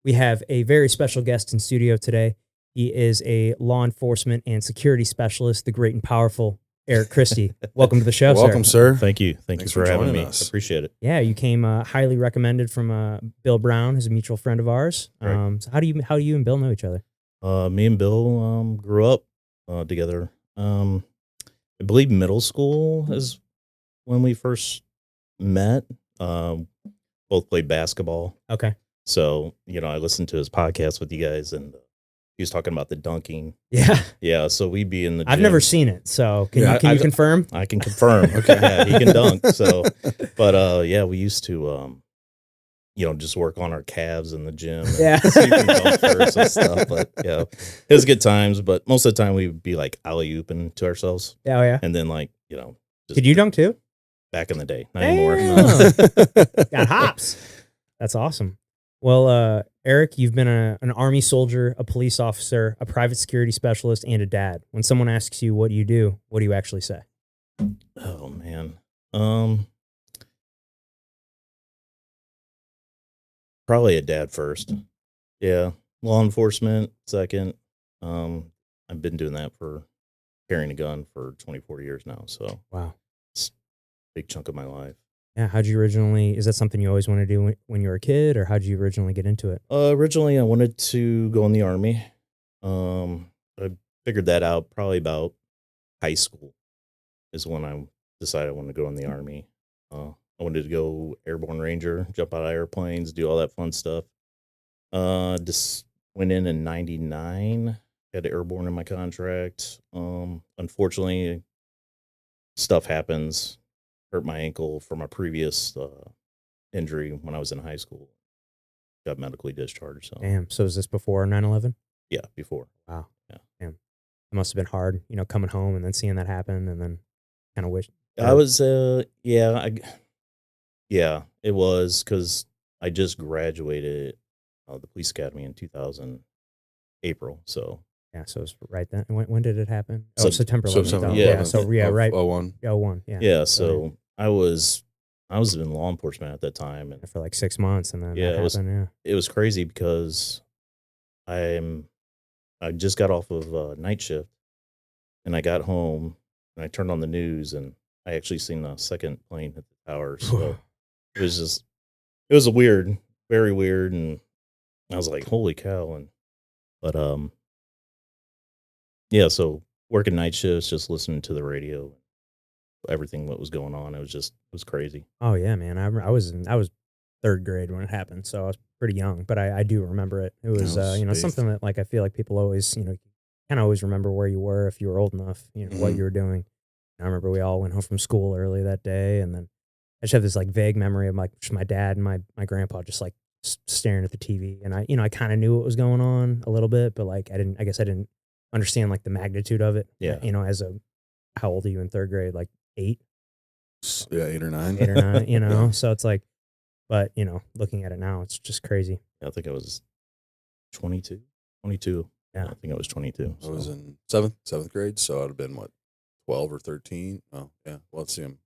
We have a very special guest in studio today. He is a law enforcement and security specialist, the great and powerful Eric Christy. Welcome to the show, Welcome, sir. Thank you. Thanks for having me. us. Appreciate it. Yeah, you came highly recommended from Bill Brown, who's a mutual friend of ours. Right. So how do you and Bill know each other? Me and Bill grew up together. I believe middle school is when we first met. Both played basketball. Okay. So, I listened to his podcast with you guys, and he was talking about the dunking. Yeah. Yeah, so we'd be in the gym. I've never seen it, so can you confirm? I can confirm. Okay. Yeah, he can dunk. So, but we used to just work on our calves in the gym. Yeah. Sweeping dumpsters and stuff. But it was good times. But most of the time we would be like alley-ooping to ourselves. Oh, yeah. And then just Did you dunk too? back in the day. Not anymore. Damn. Got hops. That's awesome. Well, Eric, you've been an Army soldier, a police officer, a private security specialist, and a dad. When someone asks you what do you actually say? Oh man. Probably a dad first. Yeah. Law enforcement second. I've been doing that carrying a gun for 24 years now. So Wow. it's a big chunk of my life. Yeah. Is that something you always wanted to do when you were a kid, or how'd you originally get into it? Originally I wanted to go in the Army. I figured that out probably about high school is when I decided I wanted to go in the Army. I wanted to go airborne ranger, jump out of airplanes, do all that fun stuff. Just went in 99, had airborne in my contract. Unfortunately, stuff happens. Hurt my ankle from a previous injury when I was in high school. Got medically discharged. So. Damn. So is this before 9/11? Yeah, before. Wow. Yeah. Damn. It must have been hard, coming home and then seeing that happen, and then kind of wish. I was, it was because I just graduated the police academy in 2000 April. So Yeah, so it's right then. When did it happen? So- September 11th. September Oh, 11th. yeah. So right. 01. 01. Yeah. yeah, so I was in law enforcement at that time, and For like 6 months, and then Yeah, that happened. it was crazy because I just got off of night shift, and I got home and I turned on the news, and I actually seen the second plane hit the tower. So it was a weird, very weird, and I was like, holy cow. So working night shifts, just listening to the radio, everything what was going on, it was crazy. Oh yeah, man. I was third grade when it happened, so I was pretty young, but I do remember it. It was Faith. something that I feel like people always kind of always remember where you were if you were old enough, what you were doing. And I remember we all went home from school early that day, and then I just have this vague memory of just my dad and my grandpa just staring at the TV, and I kind of knew what was going on a little bit, but I guess I didn't understand the magnitude of it. Yeah. How old are you in third grade? 8? Yeah, 8 or 9. 8 or 9, Yeah. So it's but looking at it now, it's just crazy. I think I was 22. Yeah. I think I was 22. I was in seventh grade, so I'd have been 12 or 13. Oh yeah, well, let's see, I'm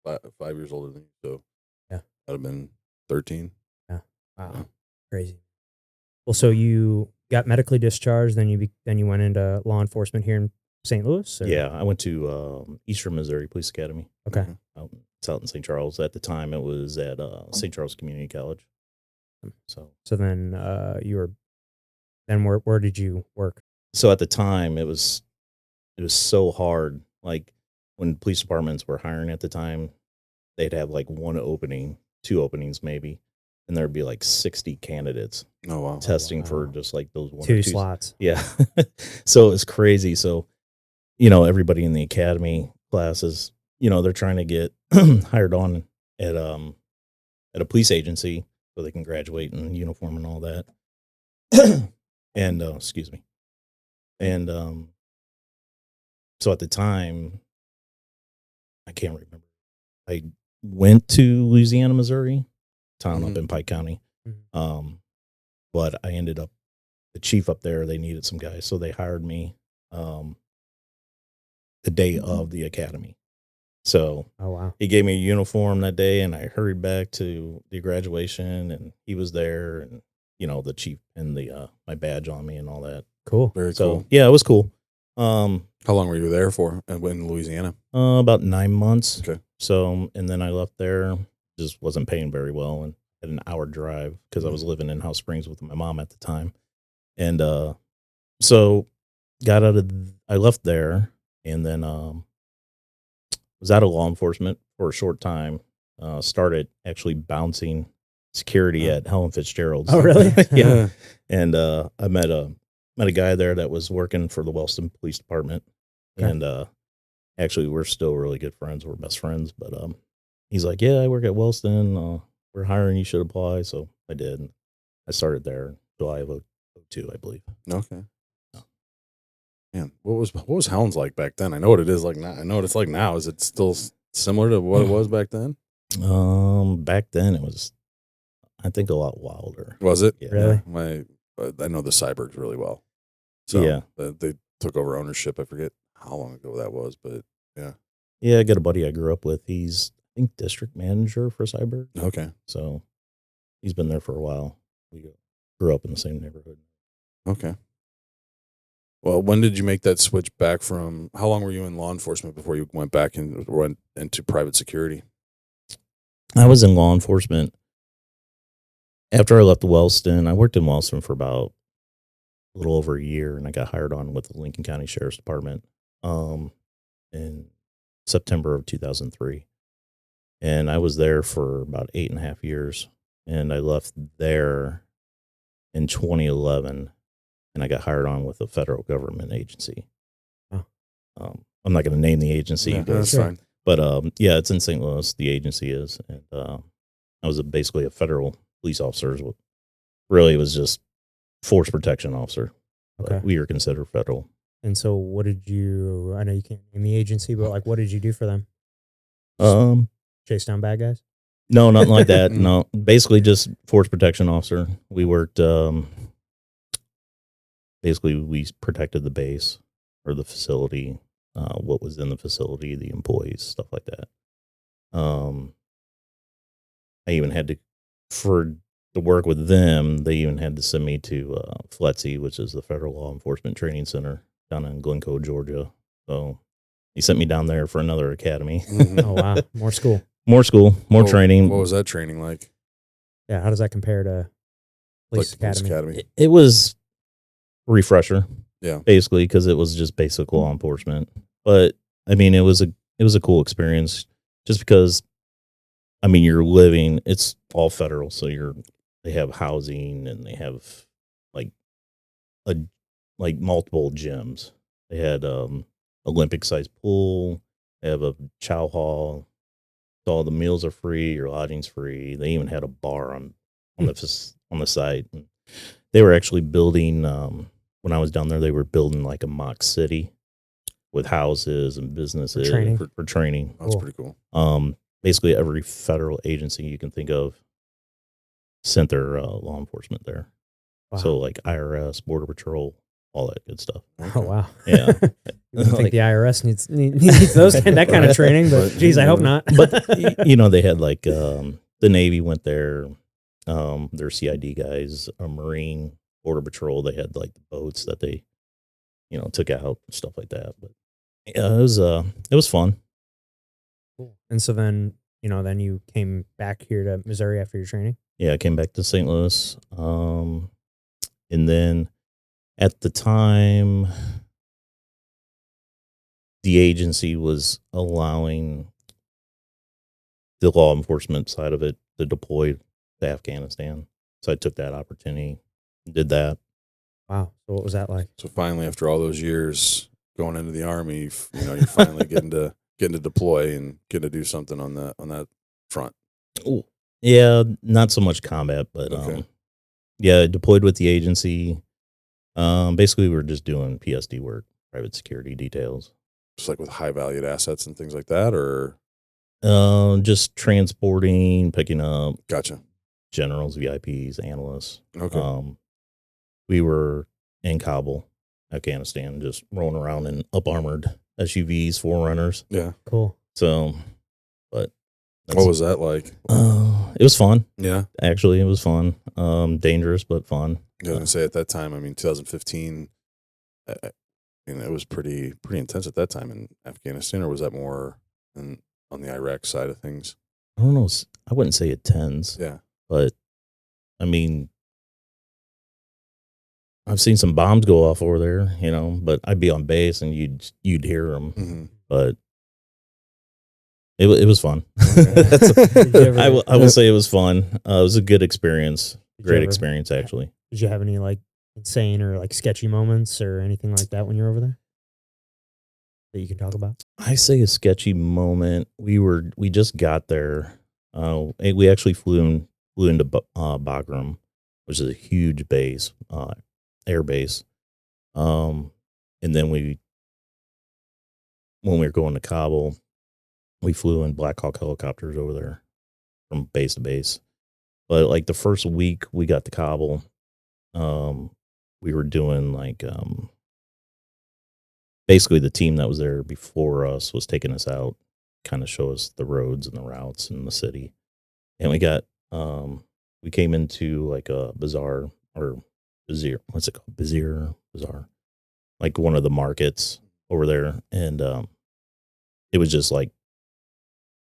5 years older than you, so Yeah. I'd have been 13. Wow. Yeah. Crazy. Well, so you got medically discharged, then you went into law enforcement here in St. Louis? Or? Yeah, I went to Eastern Missouri Police Academy. Okay. Mhm. It's out in St. Charles. At the time, it was at St. Charles Community College. So then where did you work? So at the time, it was so hard. When police departments were hiring at the time, they'd have one opening, 2 openings maybe, and there'd be 60 candidates Oh wow. testing wow. for just those 1 or 2 2 slots. Yeah. So it was crazy. So, everybody in the academy classes, they're trying to get hired on at a police agency so they can graduate in uniform and all that. And excuse me. And so at the time, I can't remember. I went to Louisiana, Missouri, town up in Pike County. Mhm. But I ended up, the chief up there, they needed some guys, so they hired me the day of the academy. So Oh wow. he gave me a uniform that day, and I hurried back to the graduation, and he was there, and the chief and the my badge on me and all that. Cool. Very So cool. yeah, it was cool. How long were you there for in Louisiana? About 9 months. Okay. So, and then I left there, just wasn't paying very well, and had an hour drive because I was living in House Springs with my mom at the time. And so I left there, and then was out of law enforcement for a short time. Started actually bouncing security at Helen Fitzgerald's. Oh, really? Yeah. And I met a guy there that was working for the Wellston Police Department. Okay. And actually, we're still really good friends. We're best friends. But he's like, yeah, I work at Wellston. We're hiring. You should apply. So I did. I started there July of 2002, I believe. Okay. Man, what was Hounds like back then? I know what it is like now. I know what it's like now. Is it still similar to what it was back then? Back then it was, I think, a lot wilder. Was it? Yeah. Really? I know the Cybergs really well. So Yeah. They took over ownership. I forget how long ago that was, but yeah. Yeah, I got a buddy I grew up with. He's, I think, district manager for Cyber. Okay. So he's been there for a while. We grew up in the same neighborhood. Okay. Well, when did you make that switch back from? How long were you in law enforcement before you went back and went into private security? I was in law enforcement after I left Wellston. I worked in Wellston for about a little over a year, and I got hired on with the Lincoln County Sheriff's Department in September of 2003. And I was there for about 8.5 years, and I left there in 2011. And I got hired on with a federal government agency. Oh. I'm not going to name the agency, Yeah, that's fine. but yeah, it's in St. Louis. The agency is, and I was basically a federal police officer. Really, it was just force protection officer. Okay. But we were considered federal. And so, what did you? I know you can't name the agency, but like, what did you do for them? Chase down bad guys? No, nothing like that. No, basically just force protection officer. We worked. Basically, we protected the base or the facility, what was in the facility, the employees, stuff like that. I even had to work with them. They even had to send me to FLETC, which is the Federal Law Enforcement Training Center down in Glencoe, Georgia. So he sent me down there for another academy. Oh, wow. More school. More training. What was that training like? Yeah. How does that compare to Police Academy? It was refresher, Yeah, basically, because it was just basic law enforcement. But I mean, it was a cool experience, just because, I mean, you're living. It's all federal, so they have housing, and they have like multiple gyms. They had Olympic sized pool. They have a chow hall. So all the meals are free. Your lodging's free. They even had a bar on the site. And they were actually building. When I was down there, they were building like a mock city with houses and businesses for training. That's Cool. pretty cool. Basically, every federal agency you can think of sent their law enforcement there. Wow. So like IRS, Border Patrol, all that good stuff. Oh, wow. Yeah. You would think the IRS needs that kind of training, but geez, I hope not. But they had like the Navy went there, their CID guys, a Marine, Border Patrol. They had like the boats that they, took out, stuff like that. But yeah, it was fun. Cool. And so then you came back here to Missouri after your training. Yeah, I came back to St. Louis, and then at the time, the agency was allowing the law enforcement side of it to deploy to Afghanistan. So I took that opportunity, did that. Wow. So what was that like? So finally, after all those years going into the Army, you're finally getting to deploy and getting to do something on that front. Ooh. Yeah, not so much combat, but Okay. yeah, I deployed with the agency. Basically, we were just doing PSD work, private security details. Just like with high valued assets and things like that, or Just transporting, picking up gotcha. generals, VIPs, analysts. Okay. We were in Kabul, Afghanistan, just rolling around in up armored SUVs, forerunners. Yeah. Cool. So, but What was that like? It was fun. Yeah. Actually, it was fun. Dangerous, but fun. I was going to say at that time, I mean, 2015, it was pretty intense at that time in Afghanistan, or was that more on the Iraq side of things? I don't know. I wouldn't say it tens. Yeah. But, I mean, I've seen some bombs go off over there, but I'd be on base and you'd hear them. Mm-hmm. But it was fun. Okay. I will say it was fun. It was a good experience. Great experience, actually. Did you have any like insane or like sketchy moments or anything like that when you're over there that you can talk about? I say a sketchy moment. We just got there. We actually flew into Bagram, which is a huge base, air base. And then when we were going to Kabul, we flew in Black Hawk helicopters over there from base to base. But like the first week we got to Kabul, we were doing like basically the team that was there before us was taking us out, kind of show us the roads and the routes in the city. And we came into like a bazaar or bazaar. What's it called? Bazaar. Like one of the markets over there. And it was just like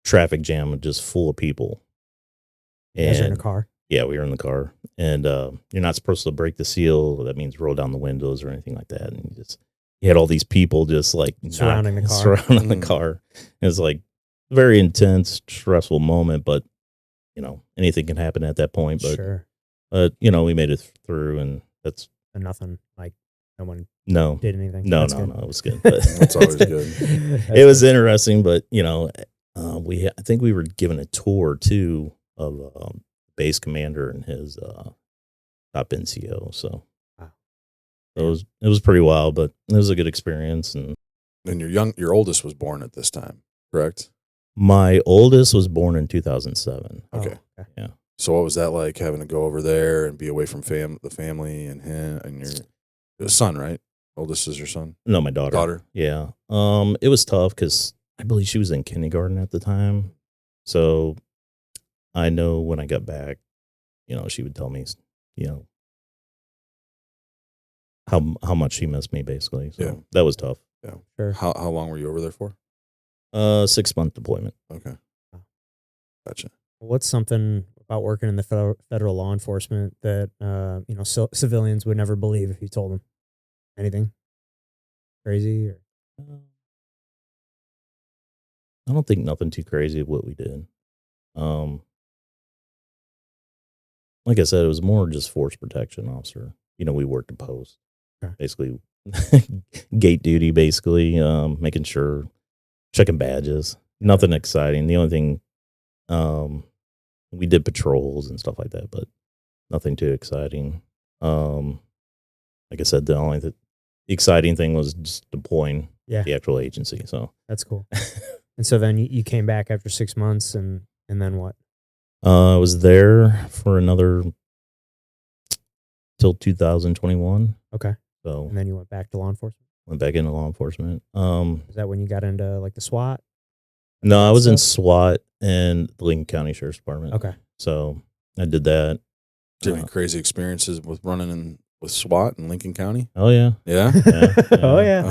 traffic jam, just full of people. You guys are in a car? Yeah, we were in the car. And you're not supposed to break the seal. That means roll down the windows or anything like that. And you had all these people just like surrounding the car. It was like a very intense, stressful moment, but anything can happen at that point. But sure. We made it through, and that's nothing. Like no one did anything. No, it was good. But That's always good. It was interesting, but I think we were given a tour too of base commander and his top NCO. So wow. it was pretty wild, but it was a good experience. And your oldest was born at this time, correct? My oldest was born in 2007. Okay. Oh, okay. Yeah. So what was that like, having to go over there and be away from the family and him and your son, right? Oldest is your son? No, my daughter. Daughter. Yeah. It was tough because I believe she was in kindergarten at the time. So I know when I got back, she would tell me, how much she missed me, basically. So yeah. That was tough. Yeah. Sure. How long were you over there for? 6-month deployment. Okay. Gotcha. What's something about working in the federal law enforcement that civilians would never believe if you told them? Anything crazy? Or? I don't think nothing too crazy of what we did. Like I said, it was more just force protection officer. We worked a post, okay. Basically gate duty, basically making sure, checking badges. Nothing exciting. The only thing, we did patrols and stuff like that, but nothing too exciting. Like I said, the only exciting thing was just deploying the actual agency. So that's cool. And so then you came back after 6 months, and then what? I was there for another till 2021. Okay. So and then you went back to law enforcement. Went back into law enforcement. Is that when you got into like the SWAT? No, I was in SWAT and the Lincoln County Sheriff's Department. Okay. So I did that. Did you have any crazy experiences with running with SWAT in Lincoln County? Oh yeah. Yeah. Oh yeah.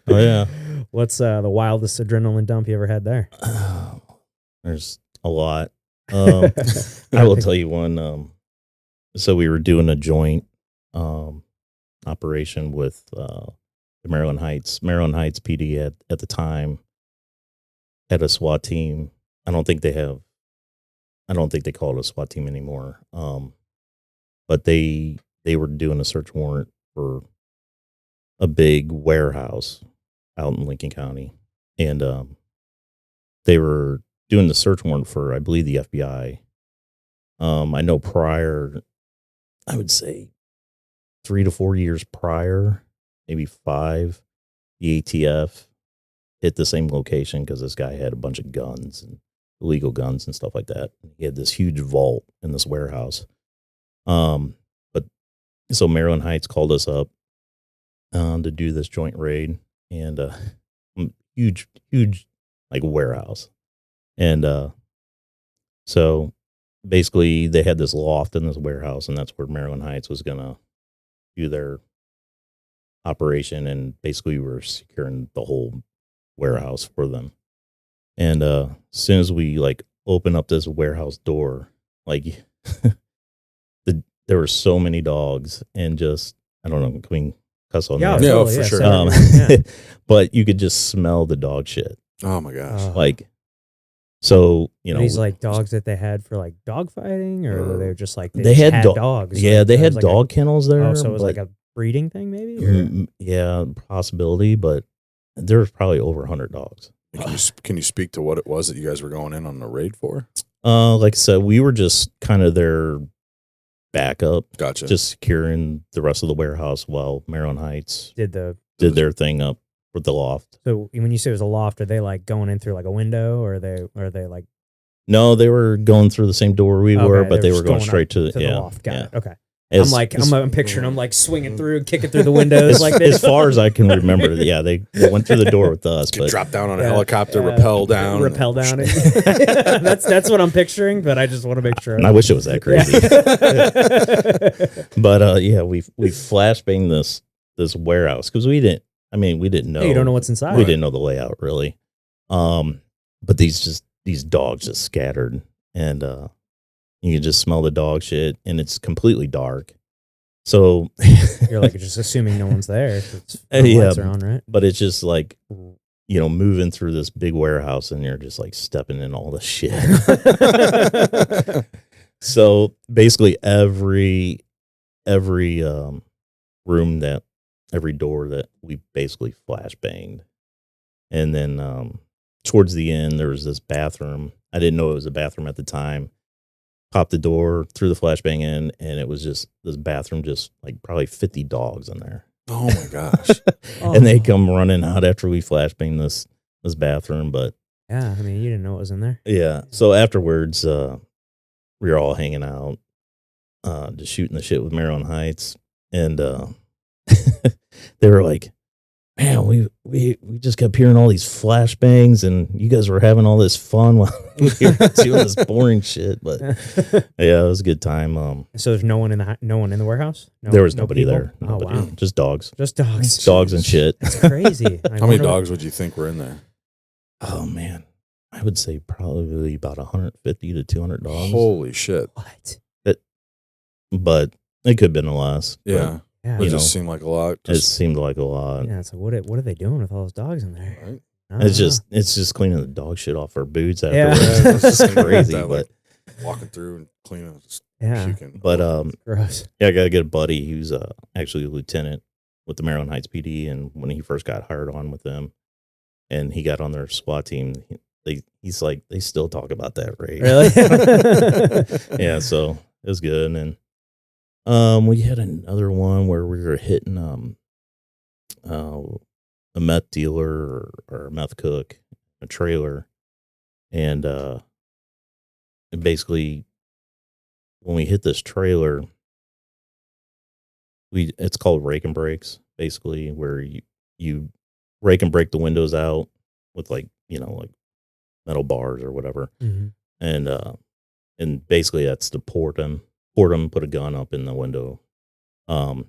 Oh yeah. What's the wildest adrenaline dump you ever had there? There's a lot. I will tell you one. So we were doing a joint operation with the Maryland Heights PD at the time had a SWAT team. I don't think they call it a SWAT team anymore. But they were doing a search warrant for a big warehouse out in Lincoln County. And they were doing the search warrant for, I believe, the FBI. I know prior, I would say 3 to 4 years prior, maybe 5, the ATF hit the same location because this guy had a bunch of guns and illegal guns and stuff like that. He had this huge vault in this warehouse. But so Maryland Heights called us up to do this joint raid, and huge like warehouse. And so basically they had this loft in this warehouse, and that's where Maryland Heights was going to do their operation. And basically we were securing the whole warehouse for them. And as soon as we like open up this warehouse door, like there were so many dogs, and just, I don't know, can we cuss on that? Yeah, for sure. Yeah. But you could just smell the dog shit. Oh my gosh. Like, so, you know, these like dogs that they had for like dog fighting, or were they just like they just had dogs? Yeah, like, they it had was like dog kennels there. Oh, so it was like a breeding thing, maybe? Or? Yeah, possibility, but there was probably over 100 dogs. Can you speak to what it was that you guys were going in on the raid for? Like I said, we were just kind of their backup. Gotcha. Just securing the rest of the warehouse while Maryland Heights did their thing up with the loft. So when you say it was a loft, are they like going in through like a window, or are they like? No, they were going through the same door we were, but they were going just straight to the loft. Got it. Okay. I'm picturing them like swinging through and kicking through the windows like this. As far as I can remember, yeah, they went through the door with us. But drop down on a helicopter, rappel down. That's what I'm picturing, but I just want to make sure. And I wish it was that crazy. But yeah, we flashbanged this warehouse because we didn't know. Hey, you don't know what's inside. We didn't know the layout really. But these dogs just scattered, and you can just smell the dog shit, and it's completely dark. So you're like just assuming no one's there. Yeah, lights are on, right? But it's just like, moving through this big warehouse, and you're just like stepping in all the shit. So basically every room every door that we basically flashbanged. And then towards the end, there was this bathroom. I didn't know it was a bathroom at the time. Popped the door, threw the flashbang in, and it was just this bathroom, just like probably 50 dogs in there. Oh my gosh. And they come running out after we flashbanged this bathroom. But yeah, I mean, you didn't know what was in there. Yeah. So afterwards, we were all hanging out, just shooting the shit with Maryland Heights. And they were like, man, we just kept hearing all these flashbangs, and you guys were having all this fun while we were doing this boring shit. But yeah, it was a good time. So there's no one in the warehouse? There was nobody there. Nobody. Oh, wow. Just dogs. Just dogs. Dogs and shit. That's crazy. How many dogs would you think were in there? Oh man, I would say probably about 150 to 200 dogs. Holy shit! What? But it could have been less. Yeah. Yeah, it just seemed like a lot. It seemed like a lot. Yeah, it's like what are they doing with all those dogs in there? Right. It's just cleaning the dog shit off our boots Yeah. afterwards. It's just crazy, That, but walking through and cleaning, Yeah. but gross. yeah, I got a good buddy who's actually a lieutenant with the Maryland Heights PD, and when he first got hired on with them, and he got on their SWAT team, he's like, they still talk about that, right? Really? Yeah, so it was good. And we had another one where we were hitting a meth dealer or a meth cook, a trailer, and basically when we hit this trailer, it's called rake and brakes, basically, where you rake and break the windows out with like metal bars or whatever, mm-hmm. and basically that's to port them, put a gun up in the window.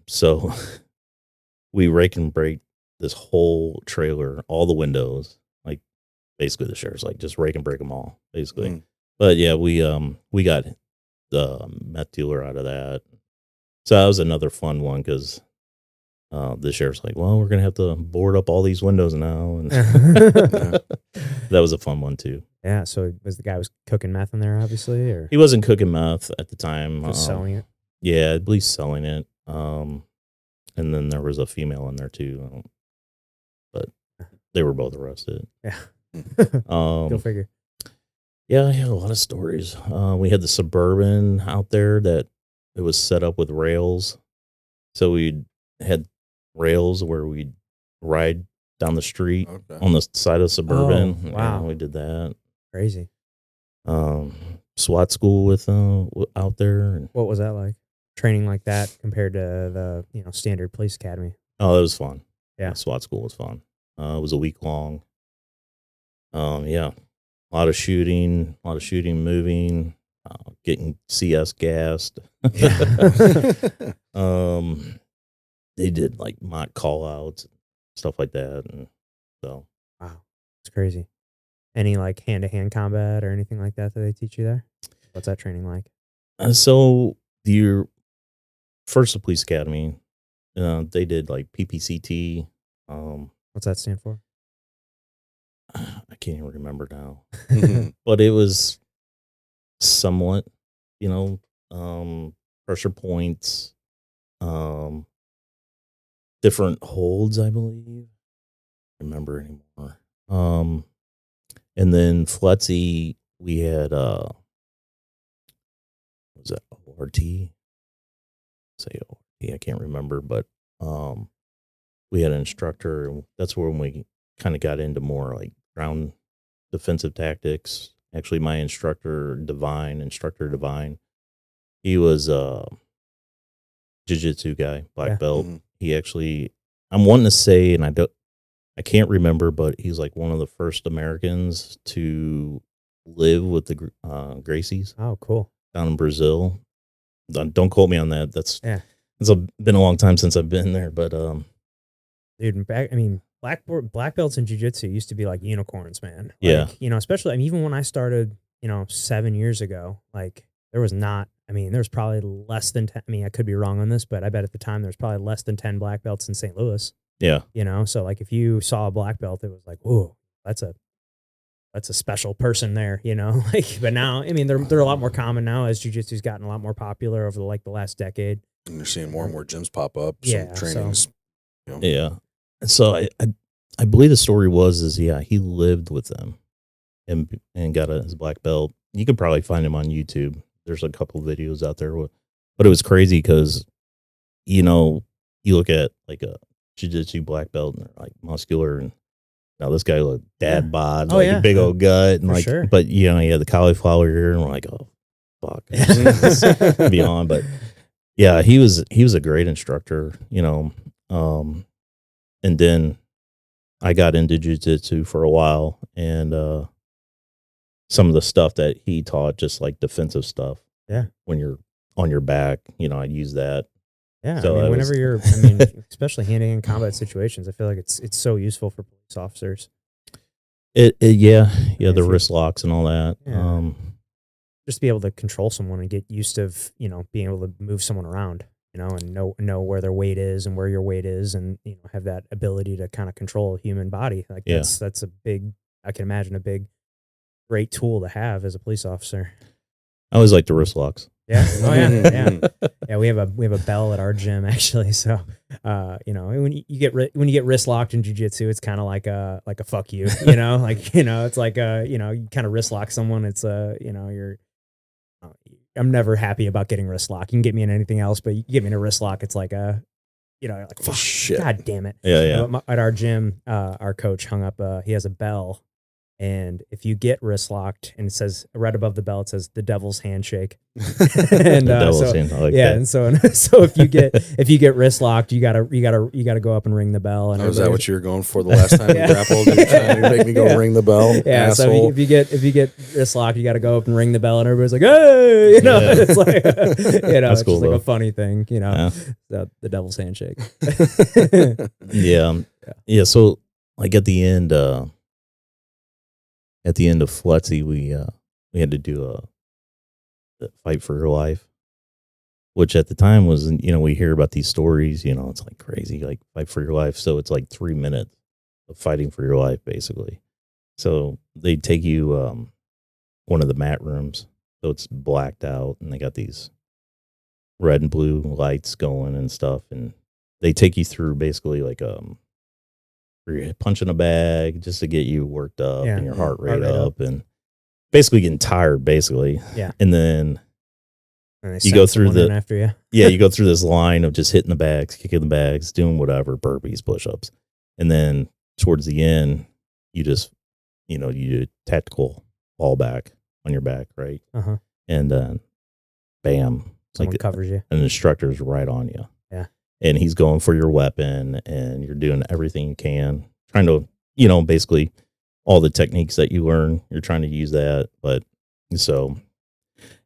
So we rake and break this whole trailer, all the windows, like basically the sheriff's like, just rake and break them all, basically. Mm. But yeah, we got the meth dealer out of that. So that was another fun one because the sheriff's like, well, we're going to have to board up all these windows now. And that was a fun one too. Yeah. So the guy was cooking meth in there, obviously, or he wasn't cooking meth at the time. Just selling it. Yeah, I believe selling it. And then there was a female in there too. But they were both arrested. Yeah. Go figure. Yeah, I had a lot of stories. We had the Suburban out there that it was set up with rails. So we had rails where we'd ride down the street on the side of Suburban. Oh, wow. Yeah, we did that. Crazy. SWAT school with out there. What was that like? Training like that compared to the standard police academy? Oh, it was fun. Yeah, SWAT school was fun. It was a week long. Yeah, A lot of shooting, moving, getting CS gassed. They did like mock call outs, stuff like that. And so, Wow, it's crazy. Any like hand-to-hand combat or anything like that they teach you there? What's that training like? so the first the police academy, they did like PPCT. What's that stand for? I can't even remember now, Mhm. but it was somewhat, pressure points, different holds, I believe. I don't remember anymore. And then FLETC, we had what was that ORT? Say ORT, I can't remember, but we had an instructor, and that's where we kind of got into more like ground defensive tactics. Actually, my instructor Divine, he was a jiu-jitsu guy, black Yeah. belt. Mhm. He actually, I'm wanting to say, and I can't remember, but he's like one of the first Americans to live with the Gracies Oh, cool. down in Brazil. Don't quote me on that. Yeah. Been a long time since I've been there, but Dude, black belts in jiu-jitsu used to be like unicorns, man. Yeah. Like, especially, even when I started, 7 years ago, like there was probably less than 10. I could be wrong on this, but I bet at the time there was probably less than 10 black belts in St. Louis, yeah, so like if you saw a black belt, it was like, whoa, that's a special person there, like, but now, they're a lot more common now as jiu-jitsu's gotten a lot more popular over the last decade. And you're seeing more and more gyms pop up. Yeah, Some trainings. yeah. And so I believe the story is he lived with them and got his black belt. You could probably find him on YouTube. There's a couple of videos out there, but it was crazy because, you look at like a jiu-jitsu black belt and they're like muscular, and now this guy looked dad bod, Oh, like yeah. a big old gut, and For like, sure. but he had the cauliflower ear, and we're like, oh fuck, beyond. But yeah, he was a great instructor, and then I got into jiu-jitsu for a while, and some of the stuff that he taught, just like defensive stuff. Yeah. When you're on your back, I'd use that. Yeah, So whenever you're, especially hand-to-hand combat situations, I feel like it's so useful for police officers. The If you- wrist locks and all that. Yeah. Just to be able to control someone and get used to, being able to move someone around, and know where their weight is and where your weight is, and have that ability to kind of control a human body. Like Yeah. that's a big, I can imagine great tool to have as a police officer. I always like the wrist locks. Yeah. Oh yeah. Yeah. Yeah. We have a bell at our gym actually. So, when you get wrist locked in jiu-jitsu, it's kind of like a fuck you, it's like you kind of wrist lock someone. It's I'm never happy about getting wrist locked. You can get me in anything else, but you get me in a wrist lock, it's like like fuck, Shit. God damn it. Yeah. At our gym, our coach hung up he has a bell. And if you get wrist locked, and it says right above the bell, it says the devil's handshake. And The devil's hand, I like that. and so if you get wrist locked, you gotta go up and ring the bell. And Oh, is that what you were going for the last time Yeah. we grappled? You're trying to make me go Yeah. ring the bell? Yeah, so asshole. if you get wrist locked, you got to go up and ring the bell, and everybody's like, "Hey!" Yeah. It's like, That's it's cool, just like though. a funny thing, Yeah. the devil's handshake. Yeah. So like at the end of FLETC, we had to do a fight for your life, which at the time was, we hear about these stories, it's like crazy, like fight for your life. So it's like 3 minutes of fighting for your life, basically. So they take you one of the mat rooms, so it's blacked out, and they got these red and blue lights going and stuff, and they take you through basically like you're punching a bag just to get you worked up Yeah. and your heart rate Heart rate up, and basically getting tired, basically. Yeah. And then And they You go send through someone the- in after you. you go through this line of just hitting the bags, kicking the bags, doing whatever, burpees, push-ups. And then towards the end, you just, you do tactical fall back on your back, right? Uh-huh. And then, bam, Someone like covers you. an instructor's right on you. Yeah. And he's going for your weapon, and you're doing everything you can, trying to, basically all the techniques that you learn, you're trying to use that. But so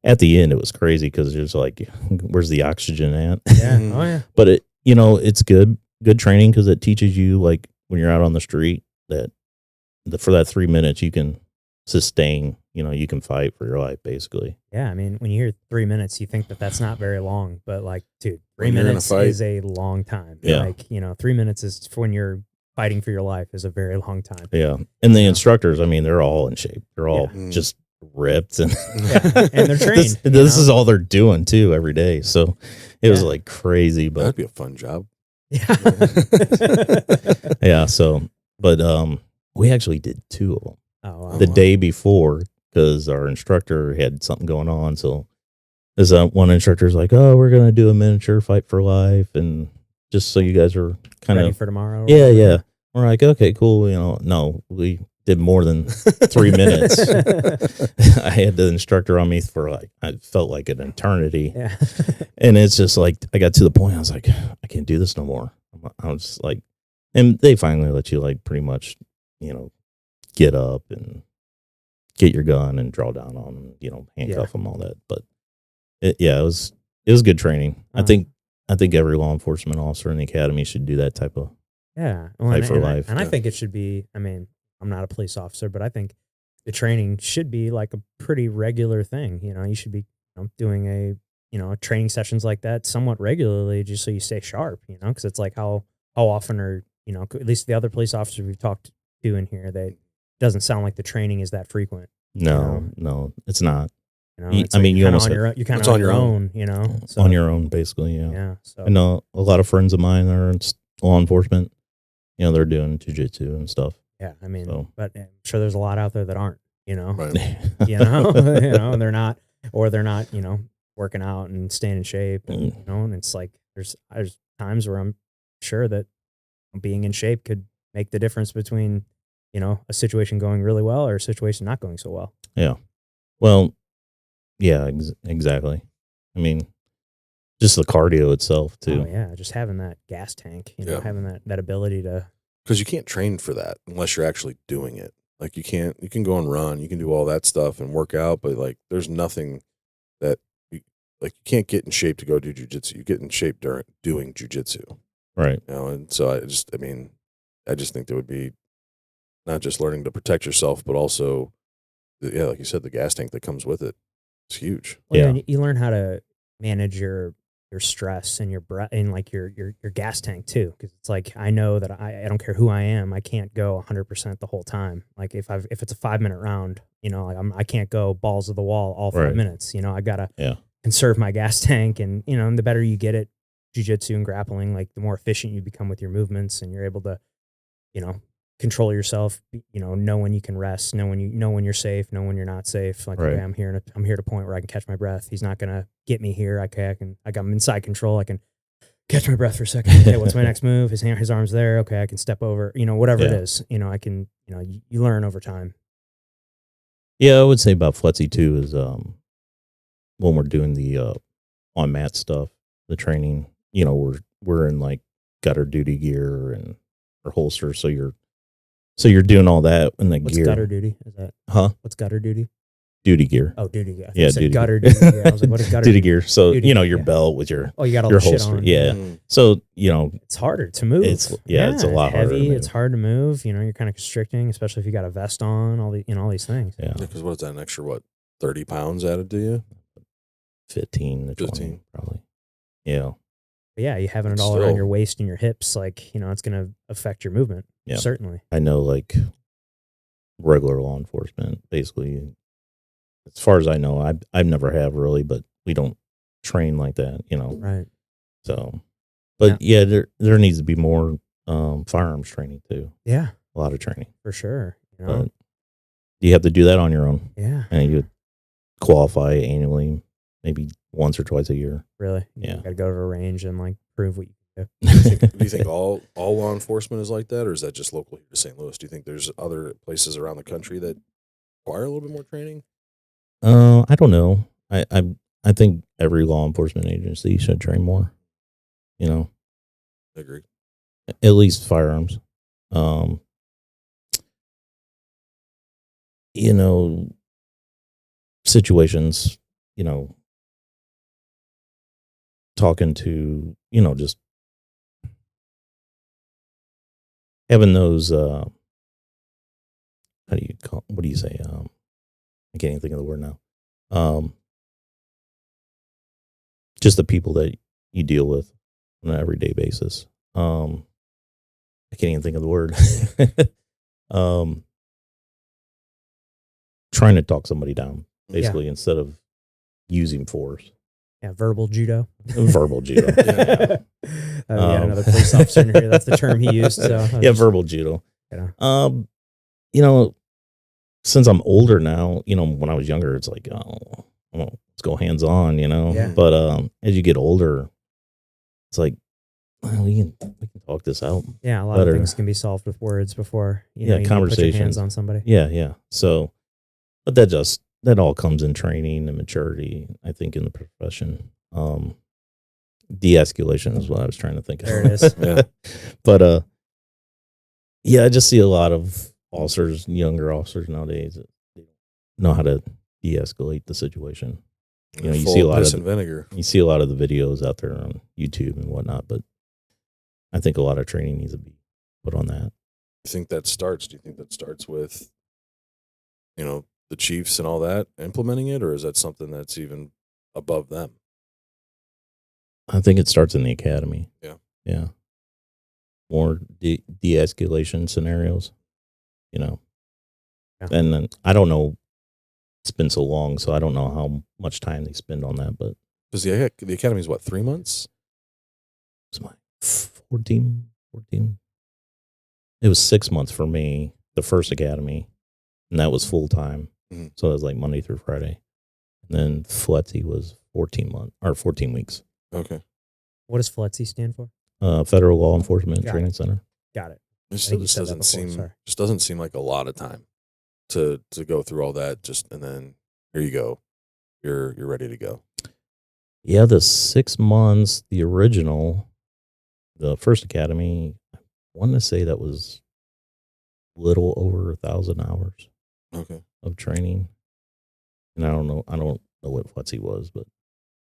at the end, it was crazy because there's like, where's the oxygen at? Yeah. Oh yeah. But it, it's good training because it teaches you, like, when you're out on the street, that for that 3 minutes you can sustain, you can fight for your life, basically. Yeah, I mean, when you hear 3 minutes, you think that that's not very long, but like, dude, 3 When you're in a minutes fight. is a long time. Yeah. Like, 3 minutes is when you're fighting for your life is a very long time. Yeah. And the instructors, I mean, they're all in shape. They're all just ripped, and And they're trained. This is all they're doing too every day. So it was like crazy, but That'd be a fun job. Yeah. yeah. So, but we actually did 2 of them Oh, wow. the day before because our instructor had something going on. So this one instructor's like, "Oh, we're gonna do a miniature fight for life, and just so you guys are kind Ready of for tomorrow. or yeah, whatever. yeah." We're like, "Okay, cool." No, we did more than 3 minutes. I had the instructor on me for like, I felt like an eternity. Yeah. And it's just like, I got to the point, I was like, I can't do this no more. I was like, and they finally let you, like, pretty much, get up and get your gun and draw down on them, handcuff them, all that. But it was good training. I think every law enforcement officer in the academy should do that type of Yeah. fight for life. And I think it should be, I mean, I'm not a police officer, but I think the training should be like a pretty regular thing. You should be doing a training sessions like that somewhat regularly just so you stay sharp, because it's like how often are, at least the other police officers we've talked to in here, they doesn't sound like the training is that frequent. No, it's not. It's I mean, you almost you're kind it's of on your own. So, on your own, basically. Yeah. Yeah. So I know a lot of friends of mine are in law enforcement. They're doing jujitsu and stuff. yeah, I mean, So. but I'm sure there's a lot out there that aren't, Right. and they're not, or they're not, working out and staying in shape, and, and it's like there's times where I'm sure that being in shape could make the difference between, a situation going really well or a situation not going so well. Yeah. Well, yeah, exactly. I mean, just the cardio itself too. Oh yeah, just having that gas tank, Yeah. having that ability to. Because you can't train for that unless you're actually doing it. Like you can go and run, you can do all that stuff and work out, but like there's nothing that you can't get in shape to go do jujitsu. You get in shape during doing jujitsu, Right. And so I just think there would be not just learning to protect yourself, but also, like you said, the gas tank that comes with it. It's huge. Well, Yeah. and you learn how to manage your stress and your breath and like your gas tank too, because it's like I know that I don't care who I am, I can't go 100% the whole time. Like if it's a 5-minute round, like I can't go balls to the wall all 5 Right. minutes. I gotta Yeah. conserve my gas tank, and the better you get at jiu-jitsu and grappling, like the more efficient you become with your movements, and you're able to control yourself, know when you can rest, know when you're safe, know when you're not safe. Like, Right. okay, I'm here at a point where I can catch my breath. He's not gonna get me here. I'm inside control. I can catch my breath for a second. Okay, what's my next move? His arm's there. Okay, I can step over. Whatever it Yeah. is. I can. You learn over time. Yeah, I would say about Fletsy too is when we're doing the on mat stuff, the training. We're in like gutter duty gear and or holster, so you're doing all that in the What's gear. gutter duty? Is that what's gutter duty? Duty gear. Oh, duty gear. I thought Yeah, you said duty gutter gear. duty. Yeah, I was like, what is gutter Duty gear. So Duty your gear, yeah. belt with your Oh, you got all your the shit holster. on. Yeah. Mm. So It's harder to move. it's a lot harder to heavy. move. It's hard to move. You're kind of constricting, especially if you got a vest on. All these things. Yeah. Because what is that, an extra 30 pounds added to you? 15 to 20 15. probably. Yeah. But yeah, you having it all Still. around your waist and your hips, like it's going to affect your movement. Yeah. Certainly. I know, like, regular law enforcement, basically, as far as I know, I've never have really, but we don't train like that, Right. So, but yeah, there needs to be more firearms training too. Yeah, A lot of training. for sure. But you have to do that on your own, Yeah. and you would qualify annually, maybe once or twice a year. Really. Yeah. You got to go to a range and like prove what you can Do you think all law enforcement is like that, or is that just local here to St. Louis? Do you think there's other places around the country that require a little bit more training? I don't know. I think every law enforcement agency should train more. I agree. At least firearms. you know, situations, you know, talking to, you know, just having those, how do you call, what do you say? I can't even think of the word now. Just the people that you deal with on an everyday basis. I can't even think of the word. Trying to talk somebody down, basically, instead of using force. Yeah, verbal judo. Verbal judo. Yeah. Another police officer in here. That's the term he used. So yeah, verbal judo. You You know, since I'm older now, you know, when I was younger, it's like, oh, well, let's go hands on, you know. Yeah. But as you get older, it's like, well, we can talk this out. Yeah, a lot of things can be solved with words before you know, you conversations. put your hands on somebody. Yeah. So, but that all comes in training and maturity, I think, in the profession. De-escalation is what I was trying to think of. There it is. Yeah. But yeah, I just see a lot of officers, younger officers nowadays, that they don't know how to de-escalate the situation. You know, you see a lot of vinegar. You see a lot of the videos out there on YouTube and whatnot, but I think a lot of training needs to be put on that. Do you think that starts with, you know, the chiefs and all that implementing it, or is that something that's even above them? I think it starts in the academy. Yeah. More de-escalation scenarios, you know. Yeah. And then I don't know. It's been so long, so I don't know how much time they spend on that. But because the academy is what, 3 months? It's my 14. It was 6 months for me, the first academy, and that was full time. Mm-hmm. So it was like Monday through Friday. And then FLETC was 14 weeks. Okay. What does FLETC stand for? Federal Law Enforcement Training Center. Got it. This doesn't seem like a lot of time to go through all that. Just and then here you go, you're ready to go. Yeah, the 6 months, the original, the first academy, I want to say that was little over 1,000 hours. Okay. Of training, and I don't know what FLETC was, but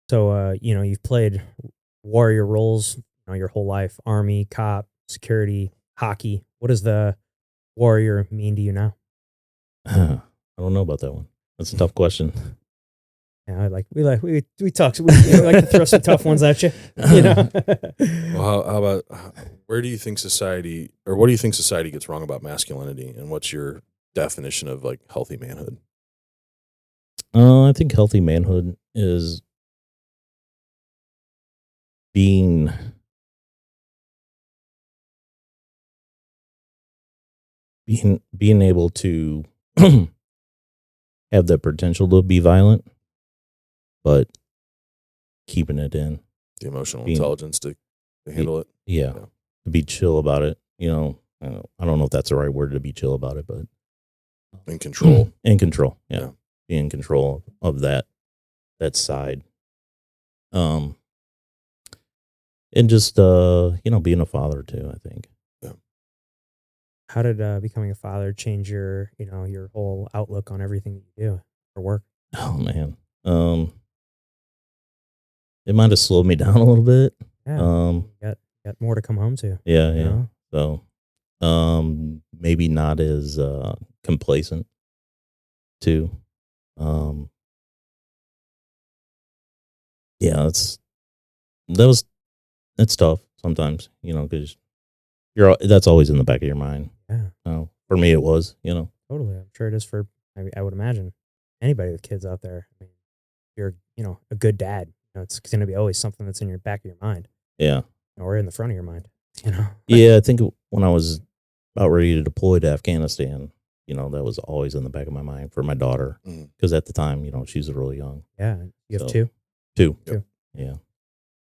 so you know, you've played warrior roles, you know, your whole life: Army, cop, security, hockey. What does the warrior mean to you now? I don't know about that one. That's a tough question. Yeah, we talk. We like to throw some tough ones at you. You know. Well, how about what do you think society gets wrong about masculinity, and what's your definition of like healthy manhood? I think healthy manhood is being able to have the potential to be violent, but keeping it in. The emotional intelligence to handle it. Yeah, to be chill about it. You know, I don't know if that's the right word, to be chill about it, but in control. In control, yeah. Be in control of that side. And just you know, being a father too, I think. Yeah. How did becoming a father change your, you know, your whole outlook on everything that you do for work? Oh man. It might have slowed me down a little bit. Yeah. Got more to come home to. Yeah, you know? So maybe not as complacent too. Yeah, it's tough sometimes, you know, because that's always in the back of your mind. Yeah. For me, it was, you know. Totally. I'm sure it is for, I would imagine, anybody with kids out there. I mean, you're, you know, a good dad. You know, it's going to be always something that's in your back of your mind. Yeah. Or in the front of your mind, you know. Yeah, I think when I was about ready to deploy to Afghanistan, you know, that was always in the back of my mind for my daughter, because at the time, you know, she was really young. Yeah. You have two? Two. Yep. Yeah.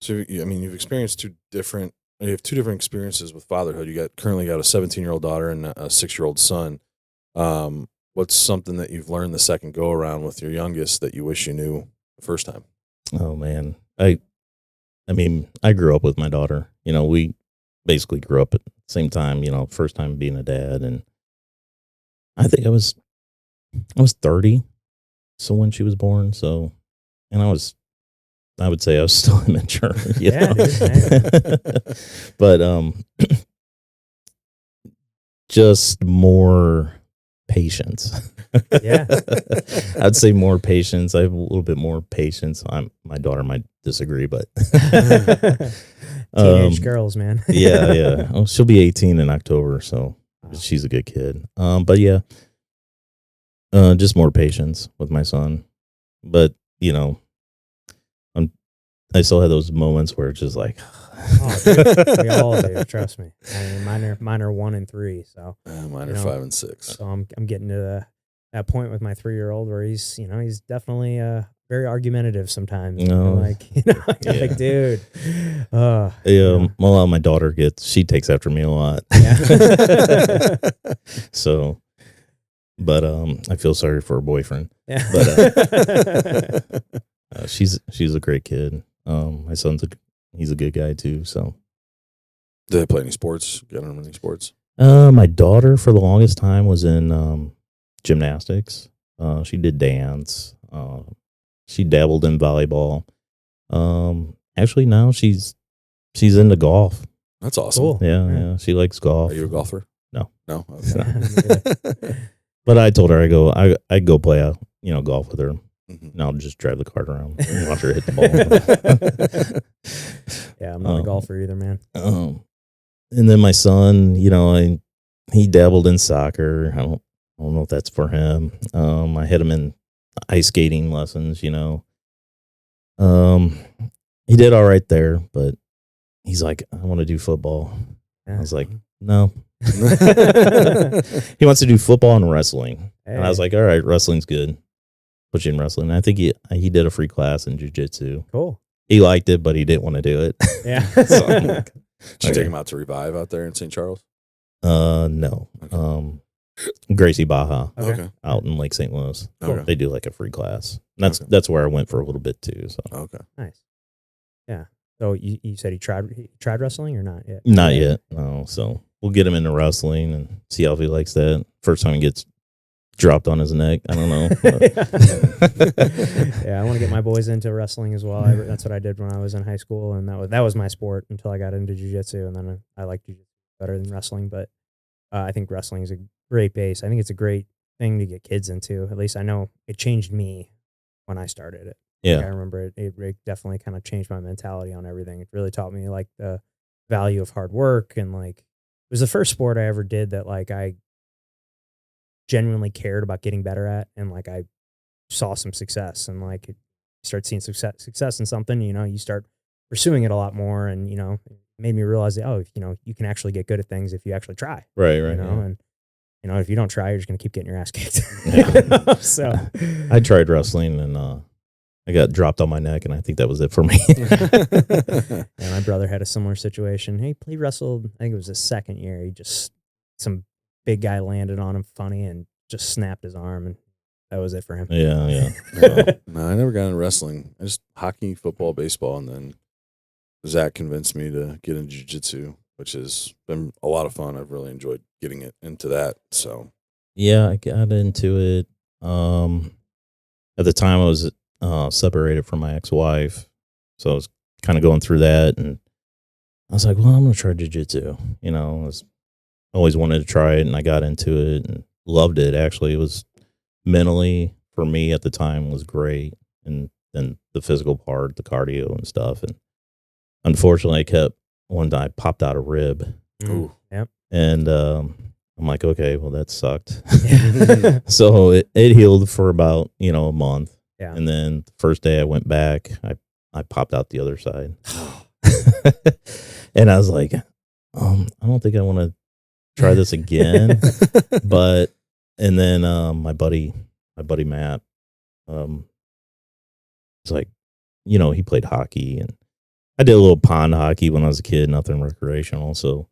So, I mean, you've experienced you have two different experiences with fatherhood. You currently got a 17-year-old daughter and a 6-year-old son. What's something that you've learned the second go around with your youngest that you wish you knew the first time? Oh man. I mean, I grew up with my daughter. You know, we basically grew up at the same time, you know, first time being a dad. And I think I was I was 30. So when she was born, and I would say I was still immature. Yeah, dude, But just more patience. Yeah. I'd say more patience. I have a little bit more patience. My daughter might disagree, but Teenage girls, man. yeah. Oh, she'll be 18 in October, so she's a good kid. But yeah, just more patience with my son. But I still have those moments where it's just like, Oh, dude, we all do. Trust me. I mean, mine are 1 and 3. So Mine are 5 and 6. So I'm getting to that point with my 3-year-old where he's definitely very argumentative sometimes. No. Like, dude. Well, my daughter she takes after me a lot. Yeah. So, but I feel sorry for her boyfriend. Yeah. But she's a great kid. My son's he's a good guy too. So, Do they play any sports? Get them any sports? my daughter for the longest time was in gymnastics. She did dance. She dabbled in volleyball. Actually now she's into golf. That's awesome. Cool. Yeah. She likes golf. Are you a golfer? No. Okay. But I told her I go play golf with her. Mhm. And I'll just drive the cart around and watch her hit the ball. Yeah, I'm not a golfer either, man. And then my son, he dabbled in soccer. I don't know if that's for him. I had him in ice skating lessons. He did all right there, but he's like, I want to do football. Yeah. I was like, no. He wants to do football and wrestling. Hey. And I was like, all right, wrestling's good. Put you in wrestling. And I think he did a free class in jiu-jitsu. Cool. He liked it, but he didn't want to do it. Yeah. So I'm like, Did you take him out to Revive out there in St. Charles? No. Okay. Gracie Baja Okay. out in Lake St. Louis. Okay. They do like a free class. And Okay. that's where I went for a little bit too. So Okay. Nice. Yeah. So you said he tried wrestling or not yet? not yet. No. So we'll get him into wrestling and see how he likes that. First time he gets dropped on his neck. I don't know. Yeah, I want to get my boys into wrestling as well. That's what I did when I was in high school, and that was my sport until I got into jiu-jitsu, and then I liked jiu-jitsu better than wrestling. But I think wrestling is a great base. I think it's a great thing to get kids into. At least I know it changed me when I started it. Yeah. Like, I remember it definitely kind of changed my mentality on everything. It really taught me like the value of hard work, and like it was the first sport I ever did that like I genuinely cared about getting better at, and like I saw some success, and like you start seeing success in something, you start pursuing it a lot more, and it made me realize that you can actually get good at things if you actually try. Right. And if you don't try, you're just gonna keep getting your ass kicked. Yeah. So I tried wrestling and I got dropped on my neck, and I think that was it for me. yeah, my brother had a similar situation. He wrestled, I think it was his second year. He just some big guy landed on him funny and just snapped his arm, and that was it for him. Yeah. No, I never got into wrestling. I just hockey, football, baseball, and then Zach convinced me to get into jiu-jitsu, which has been a lot of fun. I've really enjoyed getting it into that. So Yeah, I got into it. At the time, I was separated from my ex-wife, so I was kind of going through that, and I was like, "Well, I'm gonna try jiu-jitsu." I always wanted to try it, and I got into it and loved it. Actually, it was mentally for me at the time was great, and then the physical part, the cardio and stuff. And unfortunately, one day I popped out a rib, Ooh. Yep. and I'm like, okay, well that sucked. So it healed for about a month. Yeah. And then the first day I went back, I popped out the other side. And I was like, I don't think I want to try this again. And then my buddy Matt, was like, he played hockey, and I did a little pond hockey when I was a kid, nothing recreational. So